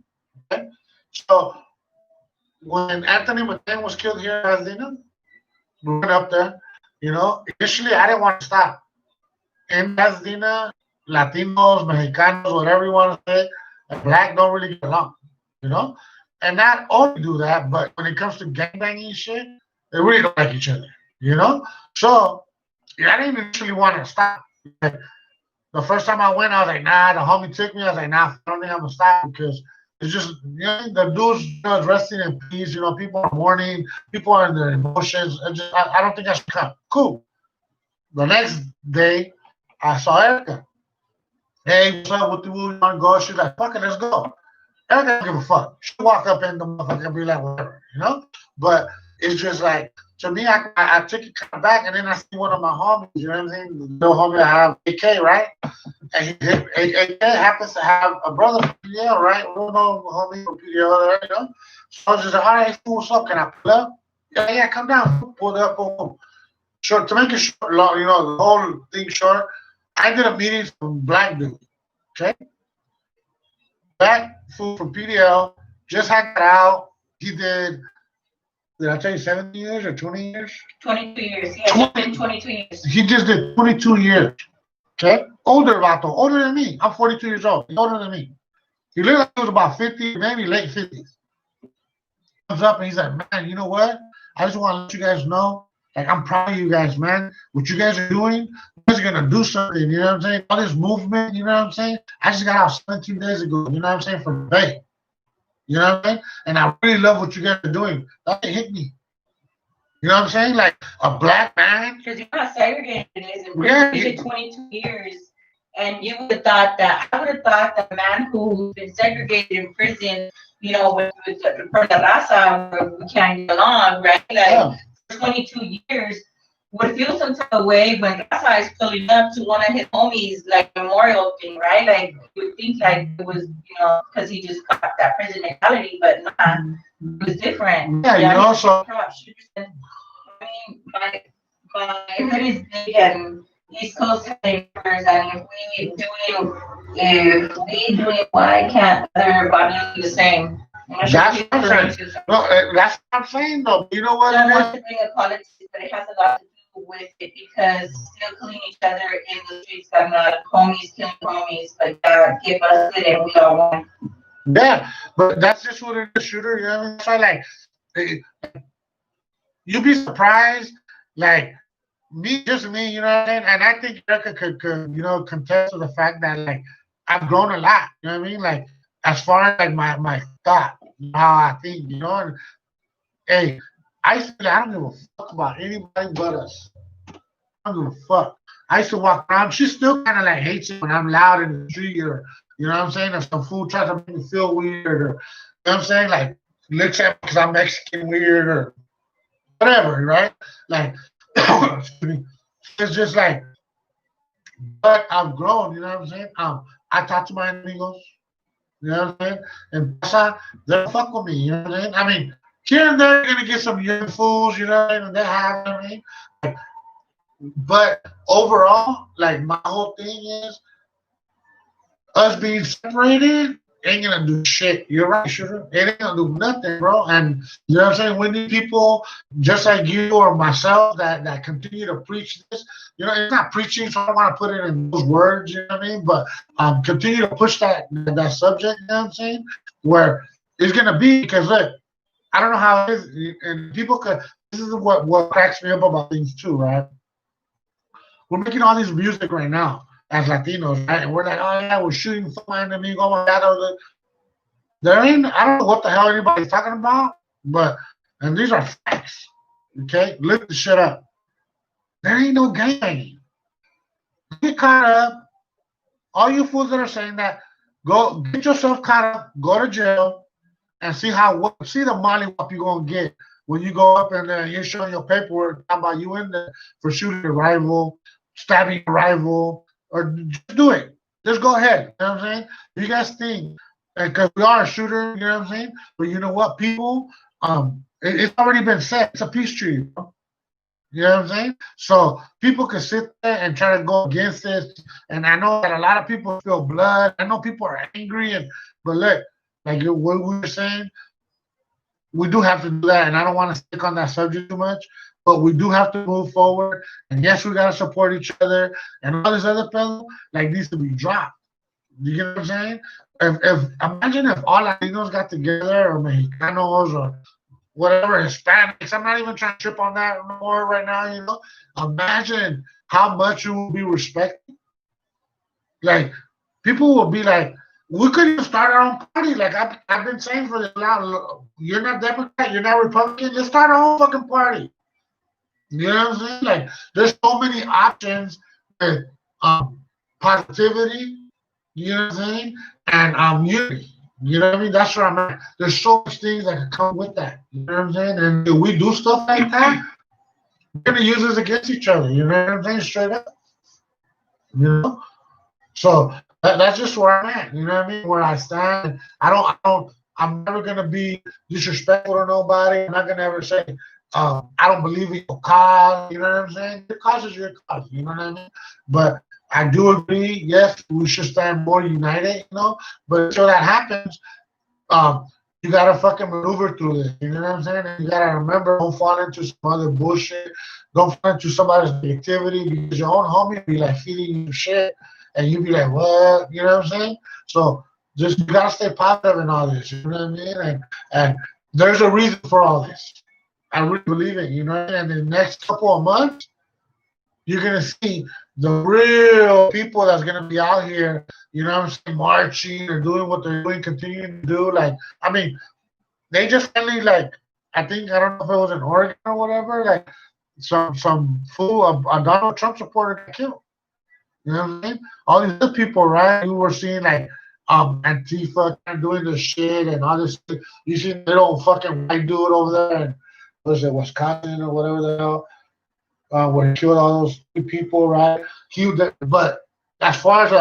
[SPEAKER 2] Okay? So when Anthony Bourdain was killed here in Pasadena, we went up there, you know. Initially I didn't want to stop. In Pasadena, Latinos, Mexicanos, whatever you want to say, and black don't really get along, you know? And not only do that, but when it comes to gangbanging shit, they really don't like each other, you know? So yeah, I didn't initially want to stop. The first time I went, I was like, nah, the homie took me. I was like, nah, I don't think I'm gonna stop because it's just, you know, the dude's, you know, resting in peace. You know, people are mourning, people are in their emotions. I don't think I should come. Cool. The next day, I saw Erica. Hey, what's up? What do we want to go? She's like, fuck it, let's go. Erica don't give a fuck. She'll walk up in the motherfucker and be like, whatever, you know? But it's just like, to me, I took it kind of back, and then I see one of my homies, you know what I'm saying? The little homie I have, AK, right? And AK happens to have a brother from PDL, right? We don't know homie from PDL, right? You know? So I was just like, all right, fool, what's up? Can I pull up? Yeah, come down. Pulled up, boom. Short, to make it short, long, you know, the whole thing short, I did a meeting from black dude, okay? Black fool from PDL, just had got out. He did I tell you 17 years or 20 years?
[SPEAKER 1] 22 years. Yeah, 22 years.
[SPEAKER 2] He just did 22 years. Okay? Older, Vato. Older than me. I'm 42 years old. He's older than me. He looked like he was about 50, maybe late 50s. Comes up and he's like, man, you know what? I just want to let you guys know, like, I'm proud of you guys, man. What you guys are doing, you guys are going to do something, you know what I'm saying? All this movement, you know what I'm saying? I just got out 17 days ago, you know what I'm saying, from the Bay. You know what I mean? And I really love what you guys are doing. That hit me. You know what I'm saying? Like a black man.
[SPEAKER 1] Because you're not segregated. Yeah. You did 22 years. And you would have thought that, I would have thought that a man who's been segregated in prison, you know, with the raza, where we can't get along, right? Like, for 22 years, would feel some type of way when Gaza is pulling up to one of his homies, like memorial thing, right? Like you would think like it was, because he just got that prison mentality, but nah, it was different.
[SPEAKER 2] Yeah, you know, so
[SPEAKER 1] I mean, my hood is big and East Coast has neighbors, and if we doing, why can't other bodies do the same? I'm not sure
[SPEAKER 2] that's what I'm
[SPEAKER 1] if
[SPEAKER 2] saying.
[SPEAKER 1] you're
[SPEAKER 2] No, that's what I'm saying though. You know what?
[SPEAKER 1] not to bring up politics, but it has a lot to do with it because still killing each other in the streets. I'm not homies killing homies, but God give us it and we all want.
[SPEAKER 2] Yeah, but that's just what it is, shooter. You know what I mean? So like, eh, you'd be surprised, like me, you know what I mean? And I think Erica could contest to the fact that like I've grown a lot. You know what I mean? Like as far as like my thought, how I think, and hey, I don't give a fuck about anybody but us. I don't give a fuck. I used to walk around. She still kind of like hates it when I'm loud in the street, or you know what I'm saying. If some food tries to make me feel weird, or you know what I'm saying, like looks at me because I'm Mexican weird or whatever, right? Like, excuse me. It's just like, but I've grown. You know what I'm saying. I talk to my amigos. You know what I'm saying. And Pasa, they'll fuck with me. You know what I'm saying. I mean, here and there, you're gonna get some young fools. You know what I mean. And they have. You know what I mean. But overall, like my whole thing is us being separated ain't gonna do shit. You're right, sure. It ain't gonna do nothing, bro. And you know what I'm saying? We need people just like you or myself that continue to preach this. You know, it's not preaching, so I don't want to put it in those words, you know what I mean? But continue to push that subject, you know what I'm saying? Where it's gonna be because look, I don't know how it is, and people could. This is what cracks me up about things too, right? We're making all this music right now as Latinos, right? And we're like, oh yeah, we're shooting for my enemy, oh my God. There ain't, I don't know what the hell anybody's talking about, but, and these are facts, okay? Look the shit up. There ain't no gang. Get caught up. All you fools that are saying that, go get yourself caught up, go to jail, and see the molly whoop you gonna get when you go up and you're showing your paperwork talking about you in there for shooting a rival, stabbing a rival, or just do it. Just go ahead. You know what I'm saying? You guys think because we are a shooter, you know what I'm saying? But you know what, people, it's already been said. It's a peace treaty. Bro. You know what I'm saying? So people can sit there and try to go against this. And I know that a lot of people feel blood. I know people are angry, but look, like what we were saying, we do have to do that. And I don't want to stick on that subject too much, but we do have to move forward. And yes, we gotta support each other. And all this other fellow like needs to be dropped. You get what I'm saying? If imagine if all Latinos got together or Mexicanos or whatever, Hispanics. I'm not even trying to trip on that more right now, Imagine how much you will be respected. Like people will be like, we could even start our own party. Like I've been saying for this long, you're not Democrat, you're not Republican, let's start our own fucking party. You know what I'm saying? Like there's so many options with positivity, you know what I'm saying? And unity. You know what I mean? That's where I'm at. There's so much things that can come with that. You know what I'm saying? And if we do stuff like that, we're gonna use this against each other. You know what I'm saying? Straight up. You know? So that's just where I'm at. You know what I mean? Where I stand. I'm never gonna be disrespectful to nobody. I'm not gonna ever say, I don't believe in your cause. You know what I'm saying? Your cause is your cause. You know what I mean? But I do agree. Yes, we should stand more united. But until that happens, you gotta fucking maneuver through this. You know what I'm saying? And you gotta remember, don't fall into some other bullshit. Don't fall into somebody's negativity because your own homie be like feeding you shit, and you be like, what? You know what I'm saying? So just you gotta stay positive in all this. You know what I mean? And there's a reason for all this. I really believe it. And in the next couple of months, you're gonna see the real people that's gonna be out here, you know what I'm saying, marching or doing what they're doing, continuing to do. Like, I mean, they just finally I think I don't know if it was in Oregon or whatever, like some fool, a Donald Trump supporter got killed. You know what I'm saying? All these other people, right? You were seeing Antifa doing this shit and all this. You see little fucking white dude over there, and was it Wisconsin or whatever the hell? where he killed all those people, right? But as far as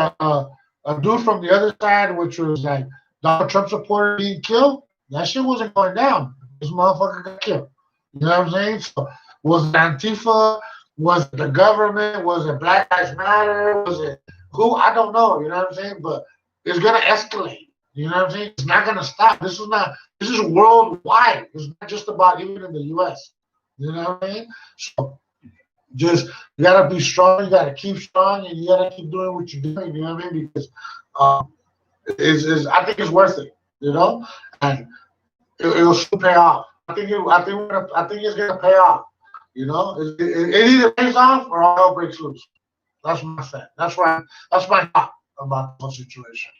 [SPEAKER 2] a dude from the other side, which was like Donald Trump supporter being killed, that shit wasn't going down. This motherfucker got killed. You know what I'm saying? So was it Antifa? Was it the government? Was it Black Lives Matter? Was it who? I don't know. You know what I'm saying? But it's gonna escalate. You know what I'm saying? It's not gonna stop. This is not. This is worldwide. It's not just about even in the U.S. You know what I mean? So just you gotta be strong. You gotta keep strong, and you gotta keep doing what you're doing. You know what I mean? Because is I think it's worth it. You know, and it'll soon pay off. I think it's gonna pay off. You know, it either pays off or all hell breaks loose. That's my fact. That's my thought about the whole situation.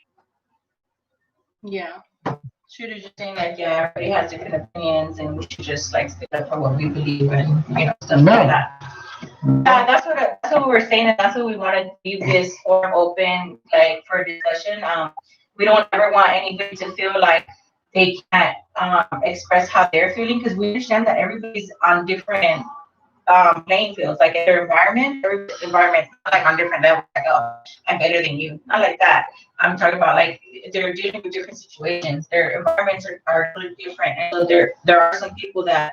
[SPEAKER 1] Yeah. Shooter's just saying like, yeah, everybody has different opinions, and we should just like stick up for what we believe and stuff like that. That's what we're saying, and that's what we want to leave this forum open, like for discussion. We don't ever want anybody to feel like they can't express how they're feeling, because we understand that everybody's on different playing fields, like in their environment, every environment like on different levels. Like, oh, I'm better than you. Not like that. I'm talking about like they're dealing with different situations. Their environments are really different, and so there are some people that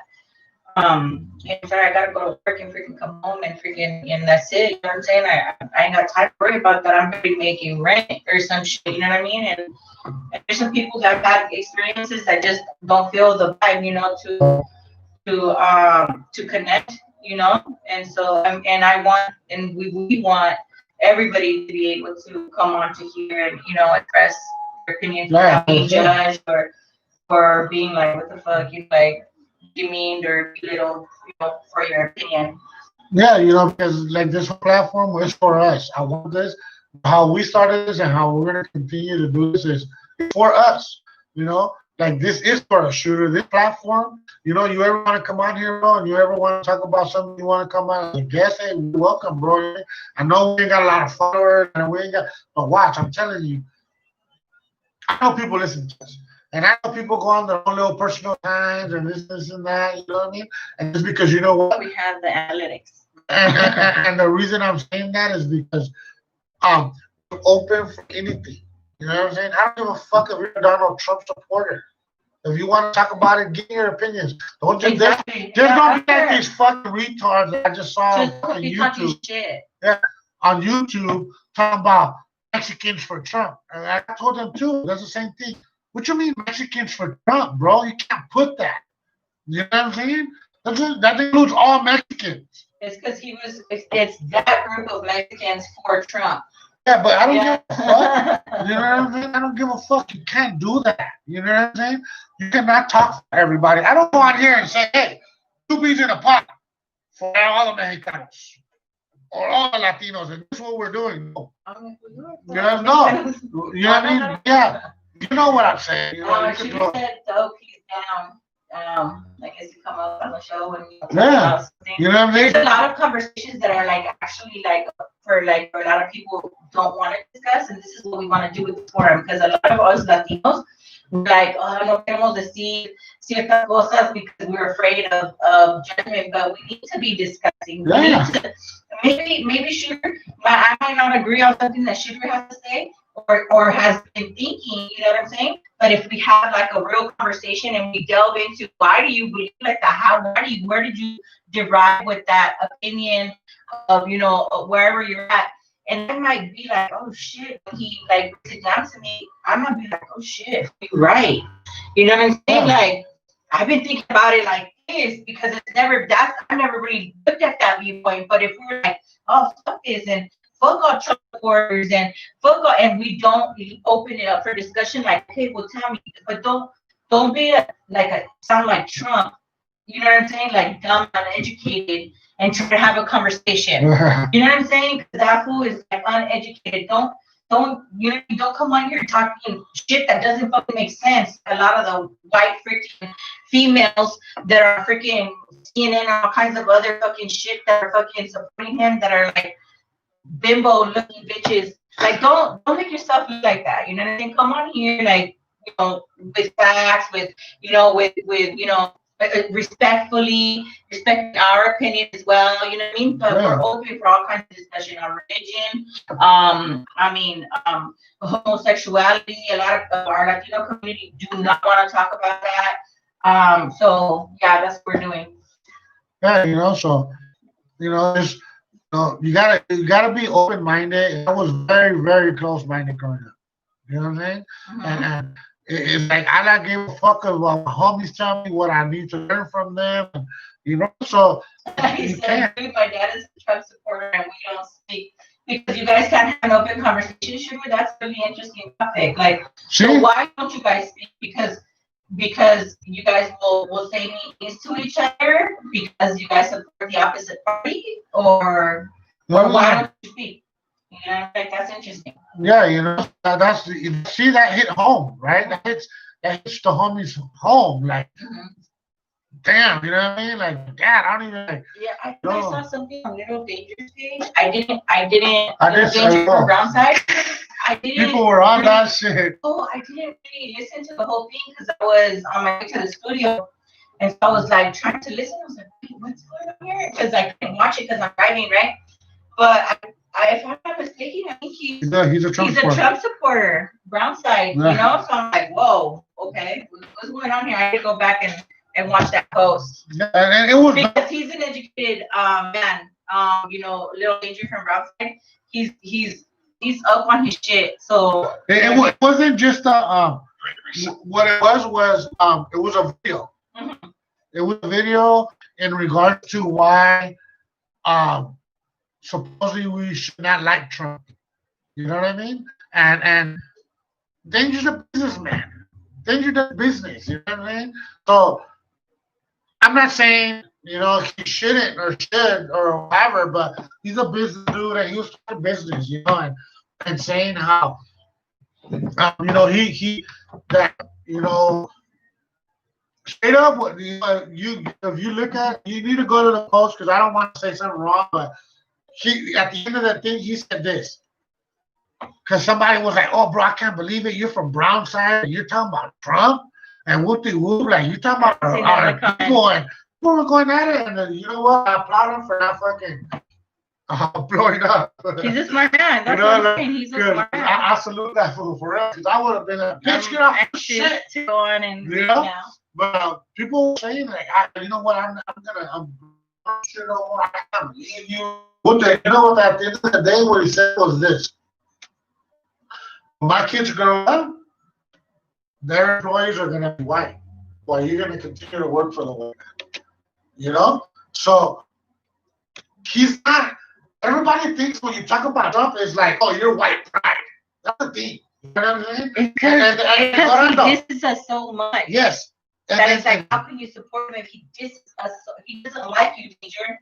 [SPEAKER 1] hey, sorry, I gotta go to work and freaking come home and freaking and that's it. You know what I'm saying? I ain't got time to worry about that. I'm gonna be making rent or some shit. You know what I mean? And there's some people that have had experiences that just don't feel the vibe, you know, to connect, you know. And so and I want and we want everybody to be able to come on to here and express their opinions without being judged or being like, what the fuck, you like demeaned or belittled, for your opinion.
[SPEAKER 2] Yeah, because like this whole platform is for us. I want this. How we started this and how we're gonna continue to do this is for us. Like this is for a shooter. This platform, you ever want to come on here, bro, and you ever want to talk about something, you want to come on as a guest, hey, welcome, bro. I know we ain't got a lot of followers and we ain't got, but watch, I'm telling you, I know people listen to us. And I know people go on their own little personal times and this and that, you know what I mean? And it's because you know what?
[SPEAKER 1] We have the analytics.
[SPEAKER 2] And the reason I'm saying that is because we're open for anything. You know what I'm saying? I don't give a fuck if you're a Donald Trump supporter. If you want to talk about it, give me your opinions. Don't just
[SPEAKER 1] exactly.
[SPEAKER 2] There's no like these fucking retards that I just saw on YouTube.
[SPEAKER 1] Shit.
[SPEAKER 2] Yeah, on YouTube talking about Mexicans for Trump. And I told them too, that's the same thing. What you mean Mexicans for Trump, bro? You can't put that. You know what I'm saying? That includes all Mexicans.
[SPEAKER 1] It's because it's that group of Mexicans for Trump.
[SPEAKER 2] Yeah, but I don't give a fuck. You know what I'm saying? I don't give a fuck. You can't do that. You know what I'm saying? You cannot talk for everybody. I don't go on here and say, hey, two peas in a pot for all the Mexicanos or all the Latinos, and this is what we're doing. No. You know what I mean? Yeah. You know what I'm saying?
[SPEAKER 1] She said the OP's down. I guess you come up on the show and yeah,
[SPEAKER 2] you know what I mean?
[SPEAKER 1] There's a lot of conversations that are like actually like for a lot of people don't want to discuss, and this is what we want to do with the forum, because a lot of us Latinos like, oh, no queremos decir ciertas cosas because we're afraid of judgment, but we need to be discussing.
[SPEAKER 2] Yeah.
[SPEAKER 1] Maybe Shooter, I might not agree on something that Shooter has to say or has been thinking, you know what I'm saying? But if we have like a real conversation and we delve into why do you believe like that, where did you derive with that opinion of, wherever you're at, and I might be like, oh shit, when he like sit down to me, I might be like, oh shit, you're right. You know what I'm saying? Like, I've been thinking about it like this because I've never really looked at that viewpoint. But if we're like, oh fuck this and fuck all Trump supporters and fuck all, and we don't open it up for discussion, like, okay, well tell me, but don't be sound like Trump. You know what I'm saying? Like dumb, uneducated, and try to have a conversation. You know what I'm saying? Because that fool is like uneducated. Don't come on here talking shit that doesn't fucking make sense. A lot of the white freaking females that are freaking CNN and all kinds of other fucking shit that are fucking supporting him, that are like bimbo looking bitches. Like don't make yourself look like that. You know what I mean? Come on here, like, with facts, with respectfully, respecting our opinion as well. You know what I mean? But we're open for all kinds of discussion on religion. I mean, homosexuality. A lot of our Latino community do not want to talk about that. So yeah, that's what we're doing.
[SPEAKER 2] Yeah, you know, so just you gotta be open minded. I was very, very close minded growing up. You know what I'm saying?
[SPEAKER 1] Mhm.
[SPEAKER 2] And it's like I don't give a fuck about my homies tell me what I need to learn from them. So
[SPEAKER 1] He
[SPEAKER 2] you
[SPEAKER 1] said,
[SPEAKER 2] can't.
[SPEAKER 1] "Dude, my dad is a Trump supporter and we don't speak because you guys can't have an open conversation." Sure, that's a really interesting topic. Like, so
[SPEAKER 2] See?
[SPEAKER 1] why don't you guys speak? Because you guys will say mean things to each other because you guys support the opposite party, or why don't you speak? You know, like that's interesting.
[SPEAKER 2] Yeah, that's see that hit home, right? That hits the homies home. Like,
[SPEAKER 1] Mhm.
[SPEAKER 2] damn, you know what I mean? Like, dad, I don't even like.
[SPEAKER 1] Yeah, I think I
[SPEAKER 2] No,
[SPEAKER 1] saw something on Little Danger's page. I didn't
[SPEAKER 2] I
[SPEAKER 1] Little
[SPEAKER 2] didn't say
[SPEAKER 1] Danger from
[SPEAKER 2] no.
[SPEAKER 1] Brownside. I didn't
[SPEAKER 2] People were on
[SPEAKER 1] really,
[SPEAKER 2] that shit.
[SPEAKER 1] oh, I didn't really listen to the whole thing because I was on my way to the studio, and so I was like trying to listen. I was like, "Wait, what's going on here?" Because I couldn't watch it because I'm driving, right? But if I'm not mistaken, I think
[SPEAKER 2] He's a Trump
[SPEAKER 1] he's a
[SPEAKER 2] supporter.
[SPEAKER 1] Trump supporter, Brownside. You
[SPEAKER 2] Yeah.
[SPEAKER 1] know, so I'm like, whoa, okay, what's going on here? I had to go back and watch that post.
[SPEAKER 2] Yeah, and it was
[SPEAKER 1] Because he's an educated man. Little Danger from Brownside. He's up on his shit. So
[SPEAKER 2] it wasn't just what it was it was a video.
[SPEAKER 1] Mhm.
[SPEAKER 2] It was a video in regards to why um supposedly we should not like Trump. You know what I mean? And Danger's a businessman. Danger does business. You know what I mean? So I'm not saying he shouldn't or should or whatever, but he's a business dude and he was talking business, and saying how he that straight up what you if you look at you need to go to the post because I don't want to say something wrong, but he at the end of the thing he said this because somebody was like, "Oh, bro, I can't believe it. You're from Brownside and you're talking about Trump and whoop de whoop like you talking about
[SPEAKER 1] I've seen that in the
[SPEAKER 2] our people and people were going at it and you know what? I applaud him for not fucking blowing up.
[SPEAKER 1] He's a smart man. That's what I'm saying. He's a smart man.
[SPEAKER 2] I salute that for real because I would have been a bitch. Get off the shit.
[SPEAKER 1] To go on and
[SPEAKER 2] Yeah. But people saying like, you know what? I'm sure I can't believe you. At the end of the day, what he said was this: when my kids grow up, their employees are gonna be white, while you're gonna continue to work for the white man. So he's not. Everybody thinks when you talk about Trump, it's like, oh, you're white pride. That's the thing. You know what I'm saying?
[SPEAKER 1] Because he disses us so much.
[SPEAKER 2] Yes.
[SPEAKER 1] That it's like, how can you support him if he disses us? He doesn't like you, teacher.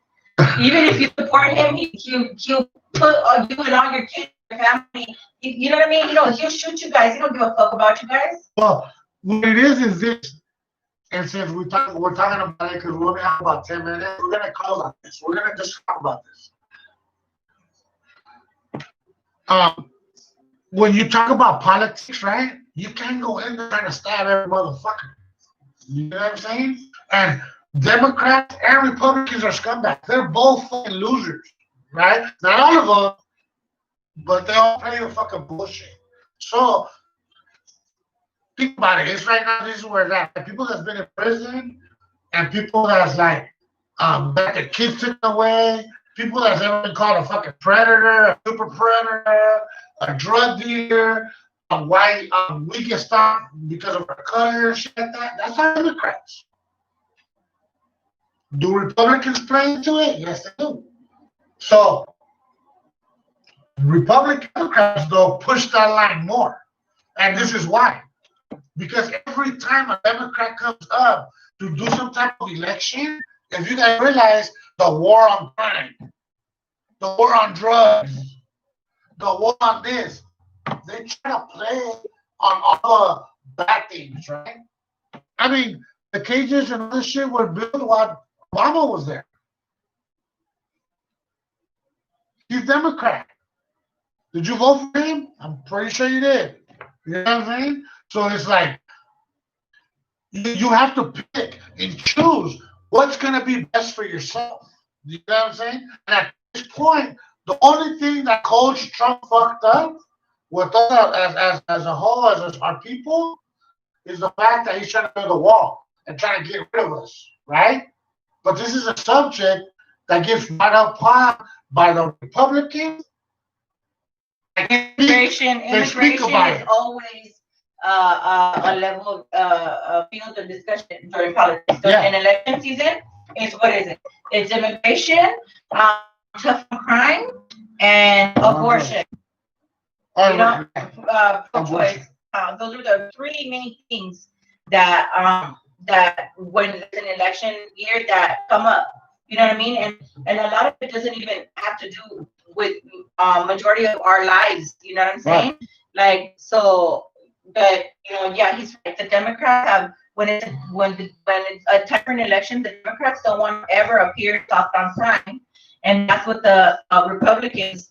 [SPEAKER 1] Even if you support him, he'll put on you and all your kids, your family. You know what I mean? He'll shoot you guys. He don't give a fuck about you guys.
[SPEAKER 2] Well, what it is this. And since we're talking about it because we only have about 10 minutes, we're gonna close on this. We're gonna just talk about this. When you talk about politics, right? You can't go in there trying to stab every motherfucker. You know what I'm saying? And Democrats and Republicans are scumbags. They're both fucking losers, right? Not all of them, but they all play the fucking bullshit. So think about it. It's right now. This is where it's at. People that's been in prison and people that's like got their kids taken away. People that's ever been called a fucking predator, a super predator, a drug dealer, a white we get stopped because of our color and shit like that. That's not Democrats. Do Republicans play into it? Yes, they do. So Republican Democrats though push that line more, and this is why. Because every time a Democrat comes up to do some type of election, if you guys realize the war on crime, the war on drugs, the war on this, they try to play on all the bad things, right? I mean, the cages and other shit were built while Obama was there. He's Democrat. Did you vote for him? I'm pretty sure you did. You know what I'm saying? So it's like you have to pick. and choose what's gonna be best for yourself. You know what I'm saying? And at this point, the only thing that Coach Trump fucked up with us as a whole, as our people, is the fact that he's trying to build a wall and trying to get rid of us, right? But this is a subject that gets brought up by the Republicans.
[SPEAKER 1] Immigration
[SPEAKER 2] They speak about
[SPEAKER 1] is
[SPEAKER 2] it.
[SPEAKER 1] always a level field of discussion during politics.
[SPEAKER 2] Yeah.
[SPEAKER 1] In election season, is what is it? It's immigration, tough on crime, and abortion. You know, pro-choice. Those are the three main things that when it's an election year that come up. You know what I mean? And a lot of it doesn't even have to do with majority of our lives. You know what I'm saying?
[SPEAKER 2] Right.
[SPEAKER 1] Like so, but yeah, he's right. The Democrats have when it's a time for an election, the Democrats don't want to ever appear soft on crime, and that's what the Republicans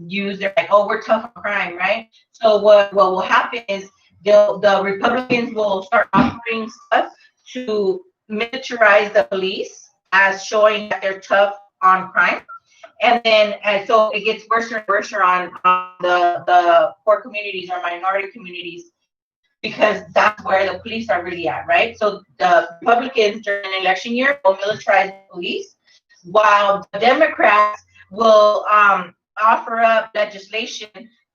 [SPEAKER 1] use. They're like, oh, we're tough on crime, right? So what will happen is the Republicans will start offering stuff to militarize the police as showing that they're tough on crime. And so it gets worse and worse on the poor communities or minority communities because that's where the police are really at, right? So the Republicans during an election year will militarize the police, while the Democrats will offer up legislation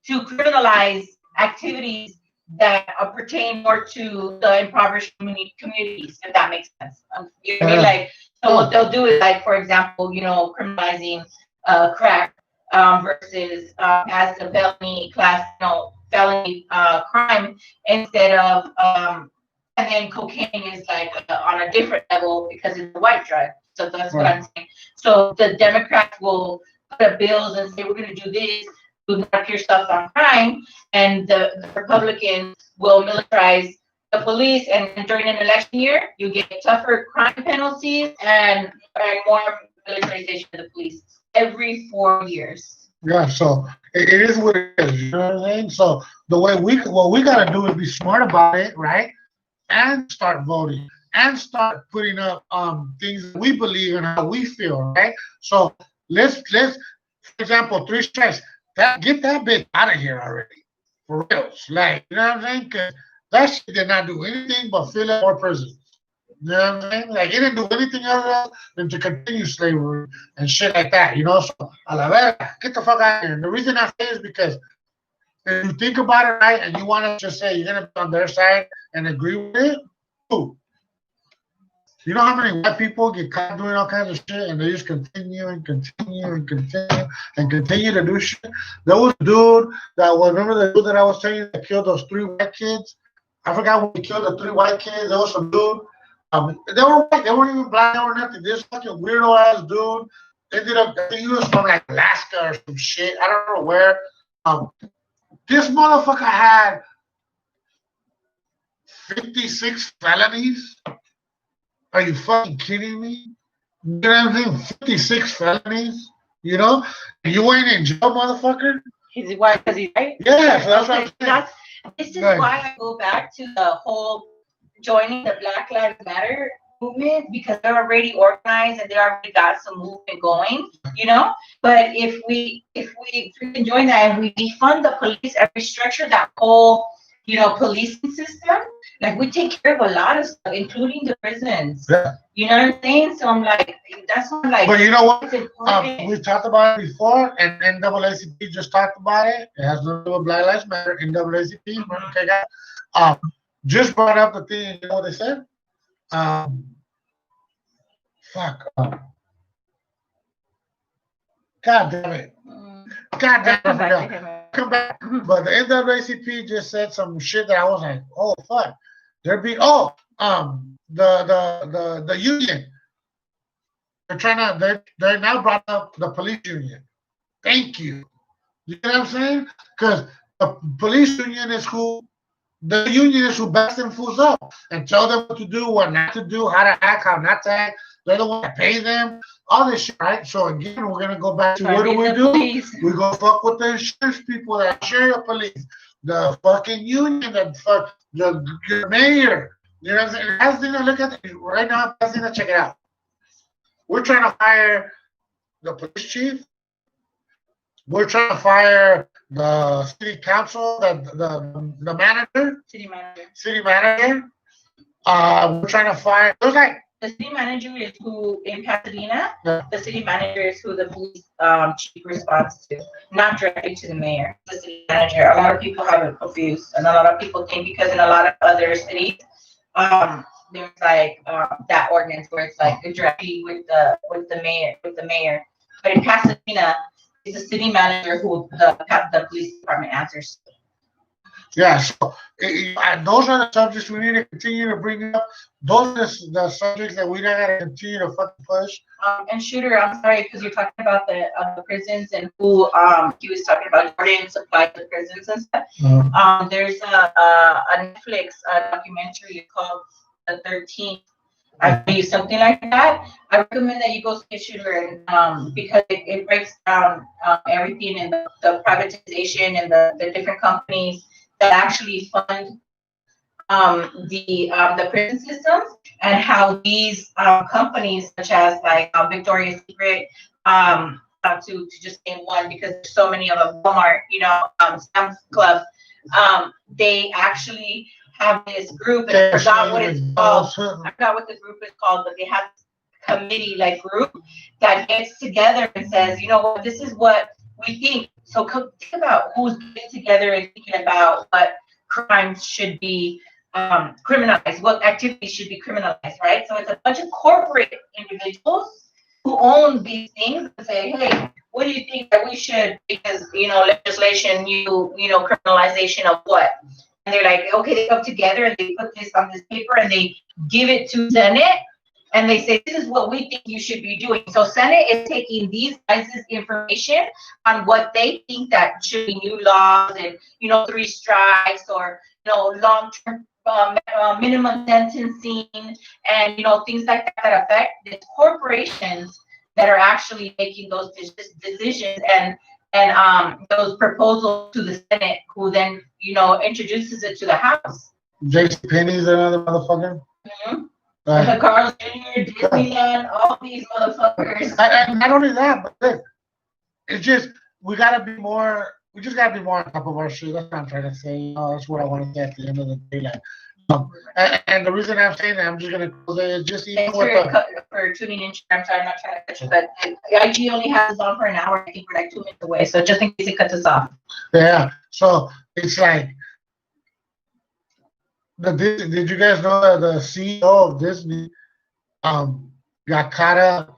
[SPEAKER 1] to criminalize activities that pertain more to the impoverished communities, if that makes sense. You know what I mean? Like, so what they'll do is, like, for example, criminalizing crack versus as a felony class, felony crime instead of and then cocaine is like on a different level because it's a white drug. So that's what I'm saying. So the Democrats will put up bills and say we're going to do this, to knock your stuff on crime, and the Republicans will militarize the police. And during an election year, you get tougher crime penalties and more militarization of the police every 4 years.
[SPEAKER 2] Yeah, so it is what it is. You know what I'm saying? So what we gotta do is be smart about it, right? And start voting and start putting up things that we believe in, how we feel, right? So let's for example, 3 strikes. Get that bitch out of here already. For reals. Like, you know what I'm saying? Because that shit did not do anything but fill up more prisons. You know what I'm saying? Like, it didn't do anything else than to continue slavery and shit like that, So, a la verga, get the fuck out of here. And the reason I say is because if you think about it right and you want to just say you're going to be on their side and agree with it, cool. You know how many white people get caught doing all kinds of shit and they just continue and continue and continue and continue to do shit? There was a dude remember the dude that I was telling you that killed those 3 white kids? I forgot when he killed the 3 white kids. There was some dude. They were white. They weren't even black or nothing. This fucking weirdo ass dude ended up, I think he was from like Alaska or some shit. I don't know where. This motherfucker had 56 felonies. Are you fucking kidding me? You know what I'm saying? 56 felonies, You ain't in jail, motherfucker.
[SPEAKER 1] He's white because he's white?
[SPEAKER 2] Yeah, so that's what I'm saying.
[SPEAKER 1] This is why I go back to the whole joining the Black Lives Matter movement, because they're already organized and they already got some movement going, But if we can join that and we defund the police and restructure that whole, policing system, like we take care of a lot of stuff, including the prisons.
[SPEAKER 2] Yeah.
[SPEAKER 1] You know what I'm saying? So I'm like, that's what I'm like.
[SPEAKER 2] But you know what?
[SPEAKER 1] It's important.
[SPEAKER 2] We've talked about it before, and NAACP just talked about it. It has nothing to do with Black Lives Matter. NAACP, okay, guys. Just brought up the thing. You know what they said? God damn it. God damn it. Come back. But the NAACP just said some shit that I was like, oh fuck. The union. They're now brought up the police union. Thank you. You know what I'm saying? Because the police union is the union is who backs them fools up and tell them what to do, what not to do, how to act, how not to act. They're the one that pay them, all this shit, right? So again, we're gonna go back to what do? We go fuck with the insurance people that insure the police, the fucking union that fuck your mayor, You know what I'm saying? Last thing to look at right now, last thing to check it out. We're trying to hire the police chief. We're trying to fire the city council, the manager,
[SPEAKER 1] City manager.
[SPEAKER 2] city manager. We're trying to fire. There's like
[SPEAKER 1] The city manager is who in Pasadena.
[SPEAKER 2] Yeah.
[SPEAKER 1] The city manager is who the police chief responds to, not directly to the mayor. The city manager. A lot of people have it confused, and a lot of people think because in a lot of other cities, there's like that ordinance where it's like directly with the mayor. But in Pasadena, it's the city manager who the police department answers to.
[SPEAKER 2] yeah. So and those are the subjects we need to continue to bring up. Those are the subjects that we gotta continue to fucking push.
[SPEAKER 1] And Shooter, I'm sorry, because you're talking about the prisons and who he was talking about Jordan supplied the prisons and stuff. There's a Netflix documentary called The 13th. I believe something like that. I recommend that you go see Shooter and because it breaks down everything and the privatization and the different companies that actually fund the prison systems and how these companies such as like Victoria's Secret, to just name one because there's so many of them, Walmart, Sam's Club, they actually have this group, and I forgot what it's called. I forgot what the group is called, but they have this committee like group that gets together and says, you know what, this is what we think. So think about who's getting together and thinking about what crimes should be criminalized, what activities should be criminalized, right? So it's a bunch of corporate individuals who own these things and say, hey, what do you think that we should, because, legislation, criminalization of what? And they're like, okay, they come together and they put this on this paper and they give it to Senate and they say, this is what we think you should be doing. So Senate is taking these guys' information on what they think that should be new laws and, 3 strikes or, long-term minimum sentencing and, things like that affect the corporations that are actually making those decisions and those proposals to the Senate, who then, introduces it to the House.
[SPEAKER 2] J.C. Penney's another motherfucker.
[SPEAKER 1] Mm-hmm. The Carl's Jr., Disneyland, all these motherfuckers.
[SPEAKER 2] And not only that, but look, it's just we just gotta be more on top of our shit. That's what I'm trying to say. That's what I want to say at the end of the day. Like, and the reason I'm saying that, I'm just gonna close it, is just even
[SPEAKER 1] for tuning in. I'm sorry, I'm not trying to cut you, but IG only has us on for an hour. I think we're like 2 minutes away, so just in case it cuts us off.
[SPEAKER 2] Yeah. So it's like, did you guys know that the CEO of Disney got caught up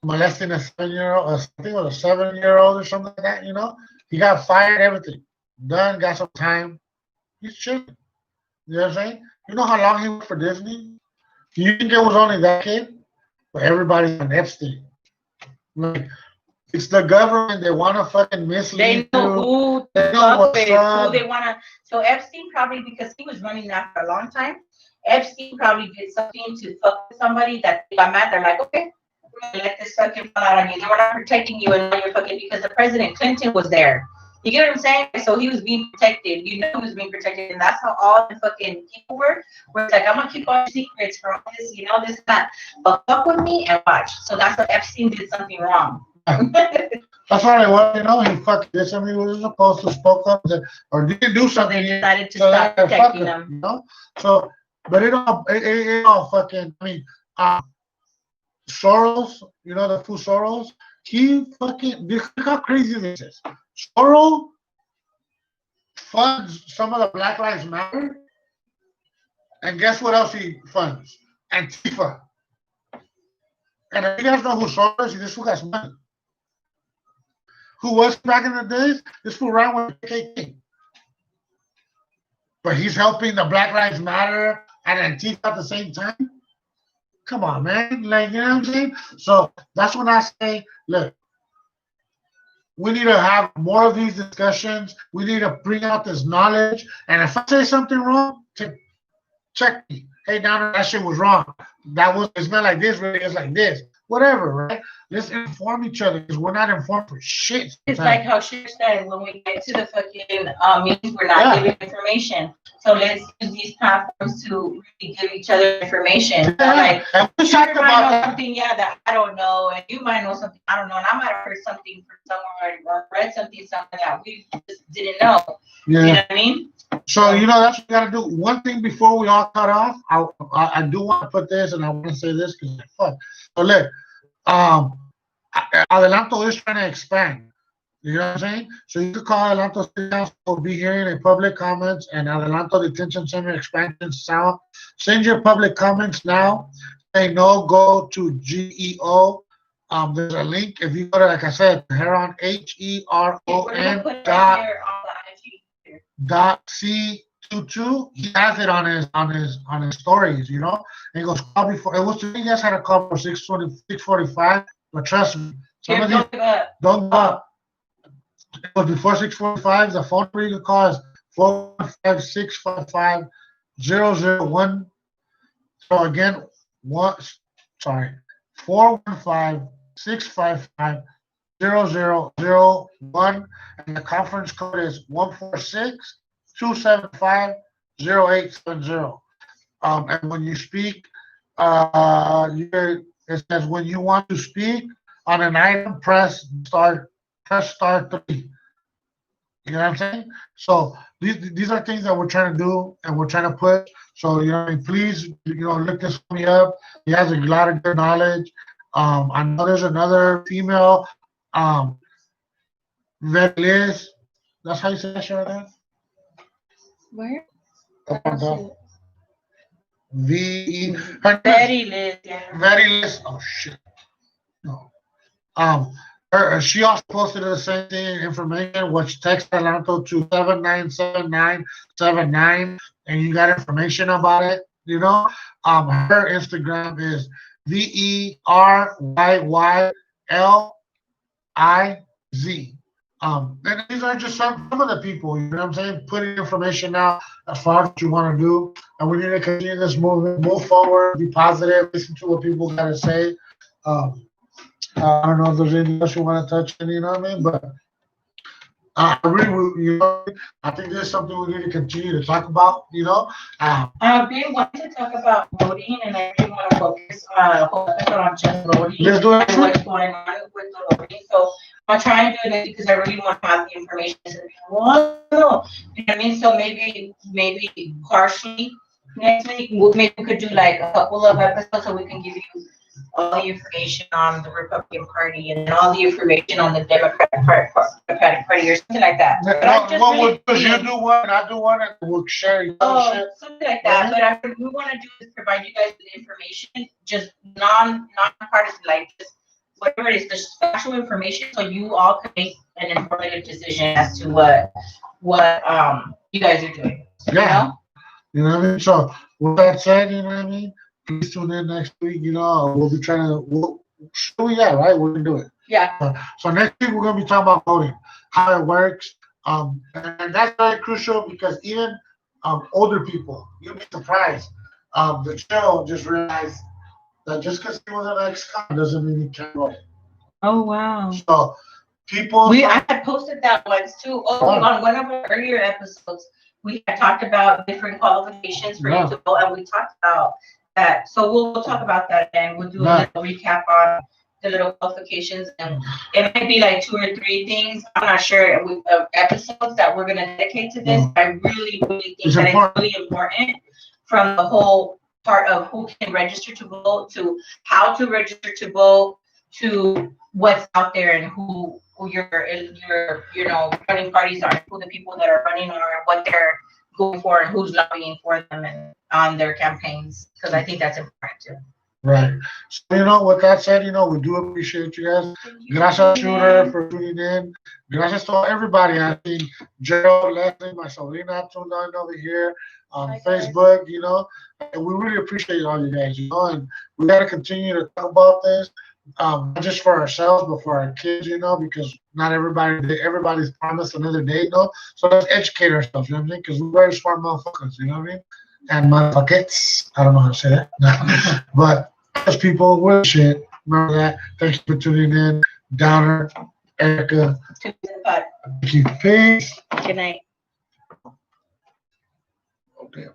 [SPEAKER 2] molesting a 7-year-old, I think it was a 7-year-old or something like that, He got fired, everything. Done, got some time. He's chilling. You know what I'm saying? You know how long he worked for Disney? You think it was only that kid? But everybody's on Epstein. Like, it's the government. They want to fucking mislead
[SPEAKER 1] They know
[SPEAKER 2] you.
[SPEAKER 1] who
[SPEAKER 2] They know what's up.
[SPEAKER 1] who they want to. So Epstein probably, because he was running that for a long time, Epstein probably did something to fuck with somebody that they got mad. They're like, okay, we're gonna let this fucking fall out on you. They were not protecting you, and now you're fucking, because the President Clinton was there. You get what I'm saying? So he was being protected. He was being protected, and that's how all the fucking people were. Where it's like, I'm gonna keep all your secrets for all this, this and that. But fuck with me and watch. So that's what Epstein did something wrong.
[SPEAKER 2] That's what I want. He fucking did something he wasn't supposed to, spoke up, or didn't do something.
[SPEAKER 1] They decided to stop protecting them.
[SPEAKER 2] So, but it all fucking. I mean, Soros, the fool Soros. He fucking. Look how crazy this is. Soros funds some of the Black Lives Matter, and guess what else he funds? Antifa. And if you guys know who Soros is, this fool has money. Who was back in the days? This fool ran with the KKK. But he's helping the Black Lives Matter and Antifa at the same time? Come on, man. Like, you know what I'm saying? So that's when I say, look, we need to have more of these discussions. We need to bring out this knowledge. And if I say something wrong, check me. Hey, Donna, that shit was wrong. it's not like this, really, it's like this. Whatever, right? Let's inform each other because we're not informed for shit.
[SPEAKER 1] It's
[SPEAKER 2] sometimes.
[SPEAKER 1] like how she said, when we get to the fucking meetings, we're not
[SPEAKER 2] Yeah.
[SPEAKER 1] giving information. So let's use these platforms to really give each other information. So like,
[SPEAKER 2] And we
[SPEAKER 1] you
[SPEAKER 2] talked
[SPEAKER 1] might
[SPEAKER 2] about
[SPEAKER 1] know
[SPEAKER 2] that.
[SPEAKER 1] something, yeah, that I don't know, and you might know something I don't know, and I might have heard something from somewhere or read something somewhere that we just didn't know. You know
[SPEAKER 2] Yeah.
[SPEAKER 1] what I mean?
[SPEAKER 2] So that's what we gotta do. One thing before we all cut off, I do want to put this, and I want to say this because fuck. So look, um, Adelanto is trying to expand. You know what I'm saying? So you could call Adelanto City Council, will be hearing a public comments, and Adelanto Detention Center expansion sound. Send your public comments now. Say no, go to GEO. There's a link. If you go to, like I said, Heron, HERON
[SPEAKER 1] We're gonna put it
[SPEAKER 2] dot
[SPEAKER 1] right here on the IG here.
[SPEAKER 2] dot C22. He has it on his stories, And he goes, call before it was today. You guys had a call for 6:20, 6:45, but trust me, some
[SPEAKER 1] Here,
[SPEAKER 2] of these
[SPEAKER 1] don't give up.
[SPEAKER 2] don't give up. It was before 6:45. The phone number you can call is 415-655-001. So again, sorry, 415-655-0001, and the conference code is 146-275-0870. And when you speak, it says when you want to speak on an item, press star 3. You know what I'm saying? So these are things that we're trying to do and we're trying to put. So please, look this me up. He has a lot of good knowledge. I know there's another female, Liz. That's how you say that shit right there?
[SPEAKER 1] Where?
[SPEAKER 2] Up on top. V-E.
[SPEAKER 1] Betty Liz, yeah.
[SPEAKER 2] Very Liz. Oh shit. No. She also posted the same thing information, which text Adelanto to 797979, and you got information about it. Her Instagram is VERYYLIZ. And these are just some of the people, you know what I'm saying, putting information out as far as what you want to do, and we need to continue this movement, move forward, be positive, listen to what people got to say. I don't know if there's anything else you want to touch on, you know what I mean? But I really, I think this is something we need to continue to talk about,
[SPEAKER 1] I really want to talk about voting, and I really want to focus on just voting
[SPEAKER 2] Let's do it.
[SPEAKER 1] and what's going on with the voting. So I'm trying to do it because I really want to have the information. So, well, you know what I mean? So maybe partially next week, maybe we could do like a couple of episodes so we can give you all the information on the Republican Party and all the information on the Democratic Party or something like that. But I just
[SPEAKER 2] What
[SPEAKER 1] really
[SPEAKER 2] we'll do, you do one, I do one, and we'll share your shit.
[SPEAKER 1] something like that. But what we want to do is provide you guys with information, just non-partisan, like just whatever it is, just factual information, so you all can make an informative decision as to what you guys are doing.
[SPEAKER 2] Yeah. You know what I mean? So with that said, you know what I mean? Please tune in next week. We'll be trying to. Right? We're gonna do it.
[SPEAKER 1] Yeah.
[SPEAKER 2] So next week we're gonna be talking about voting, how it works, and that's very crucial because even older people, you'll be surprised. The show just realized that just because he was an ex-con doesn't mean he can't vote.
[SPEAKER 1] Oh wow.
[SPEAKER 2] So people.
[SPEAKER 1] I had posted that once too. On one of our earlier episodes, we had talked about different qualifications for you to vote, and we talked about that. So we'll talk about that, and we'll do a little recap on the little qualifications, and it might be like 2 or 3 things. I'm not sure episodes that we're gonna dedicate to this. I really think that it's really important, from the whole part of who can register to vote, to how to register to vote, to what's out there and who your running parties are, who the people that are running are, what they're going for, and who's lobbying for them and on their campaigns, because I think that's important too.
[SPEAKER 2] Right. So, with that said, we do appreciate you guys. Gracias, Shooter, for tuning in. Gracias to everybody. I think Gerald, Leslie, my sobrina tuned in over here on Facebook, and we really appreciate all you guys, and we got to continue to talk about this, not just for ourselves, but for our kids, because not everybody's promised another day, So let's educate ourselves, you know what I mean? Because we're very smart motherfuckers, you know what I mean? and motherfuckers. I don't know how to say that. But those people were shit. Remember that. Thanks for tuning in. Downer, Erica.
[SPEAKER 1] To the pot.
[SPEAKER 2] Thank you. Peace.
[SPEAKER 1] Good night.
[SPEAKER 2] Okay.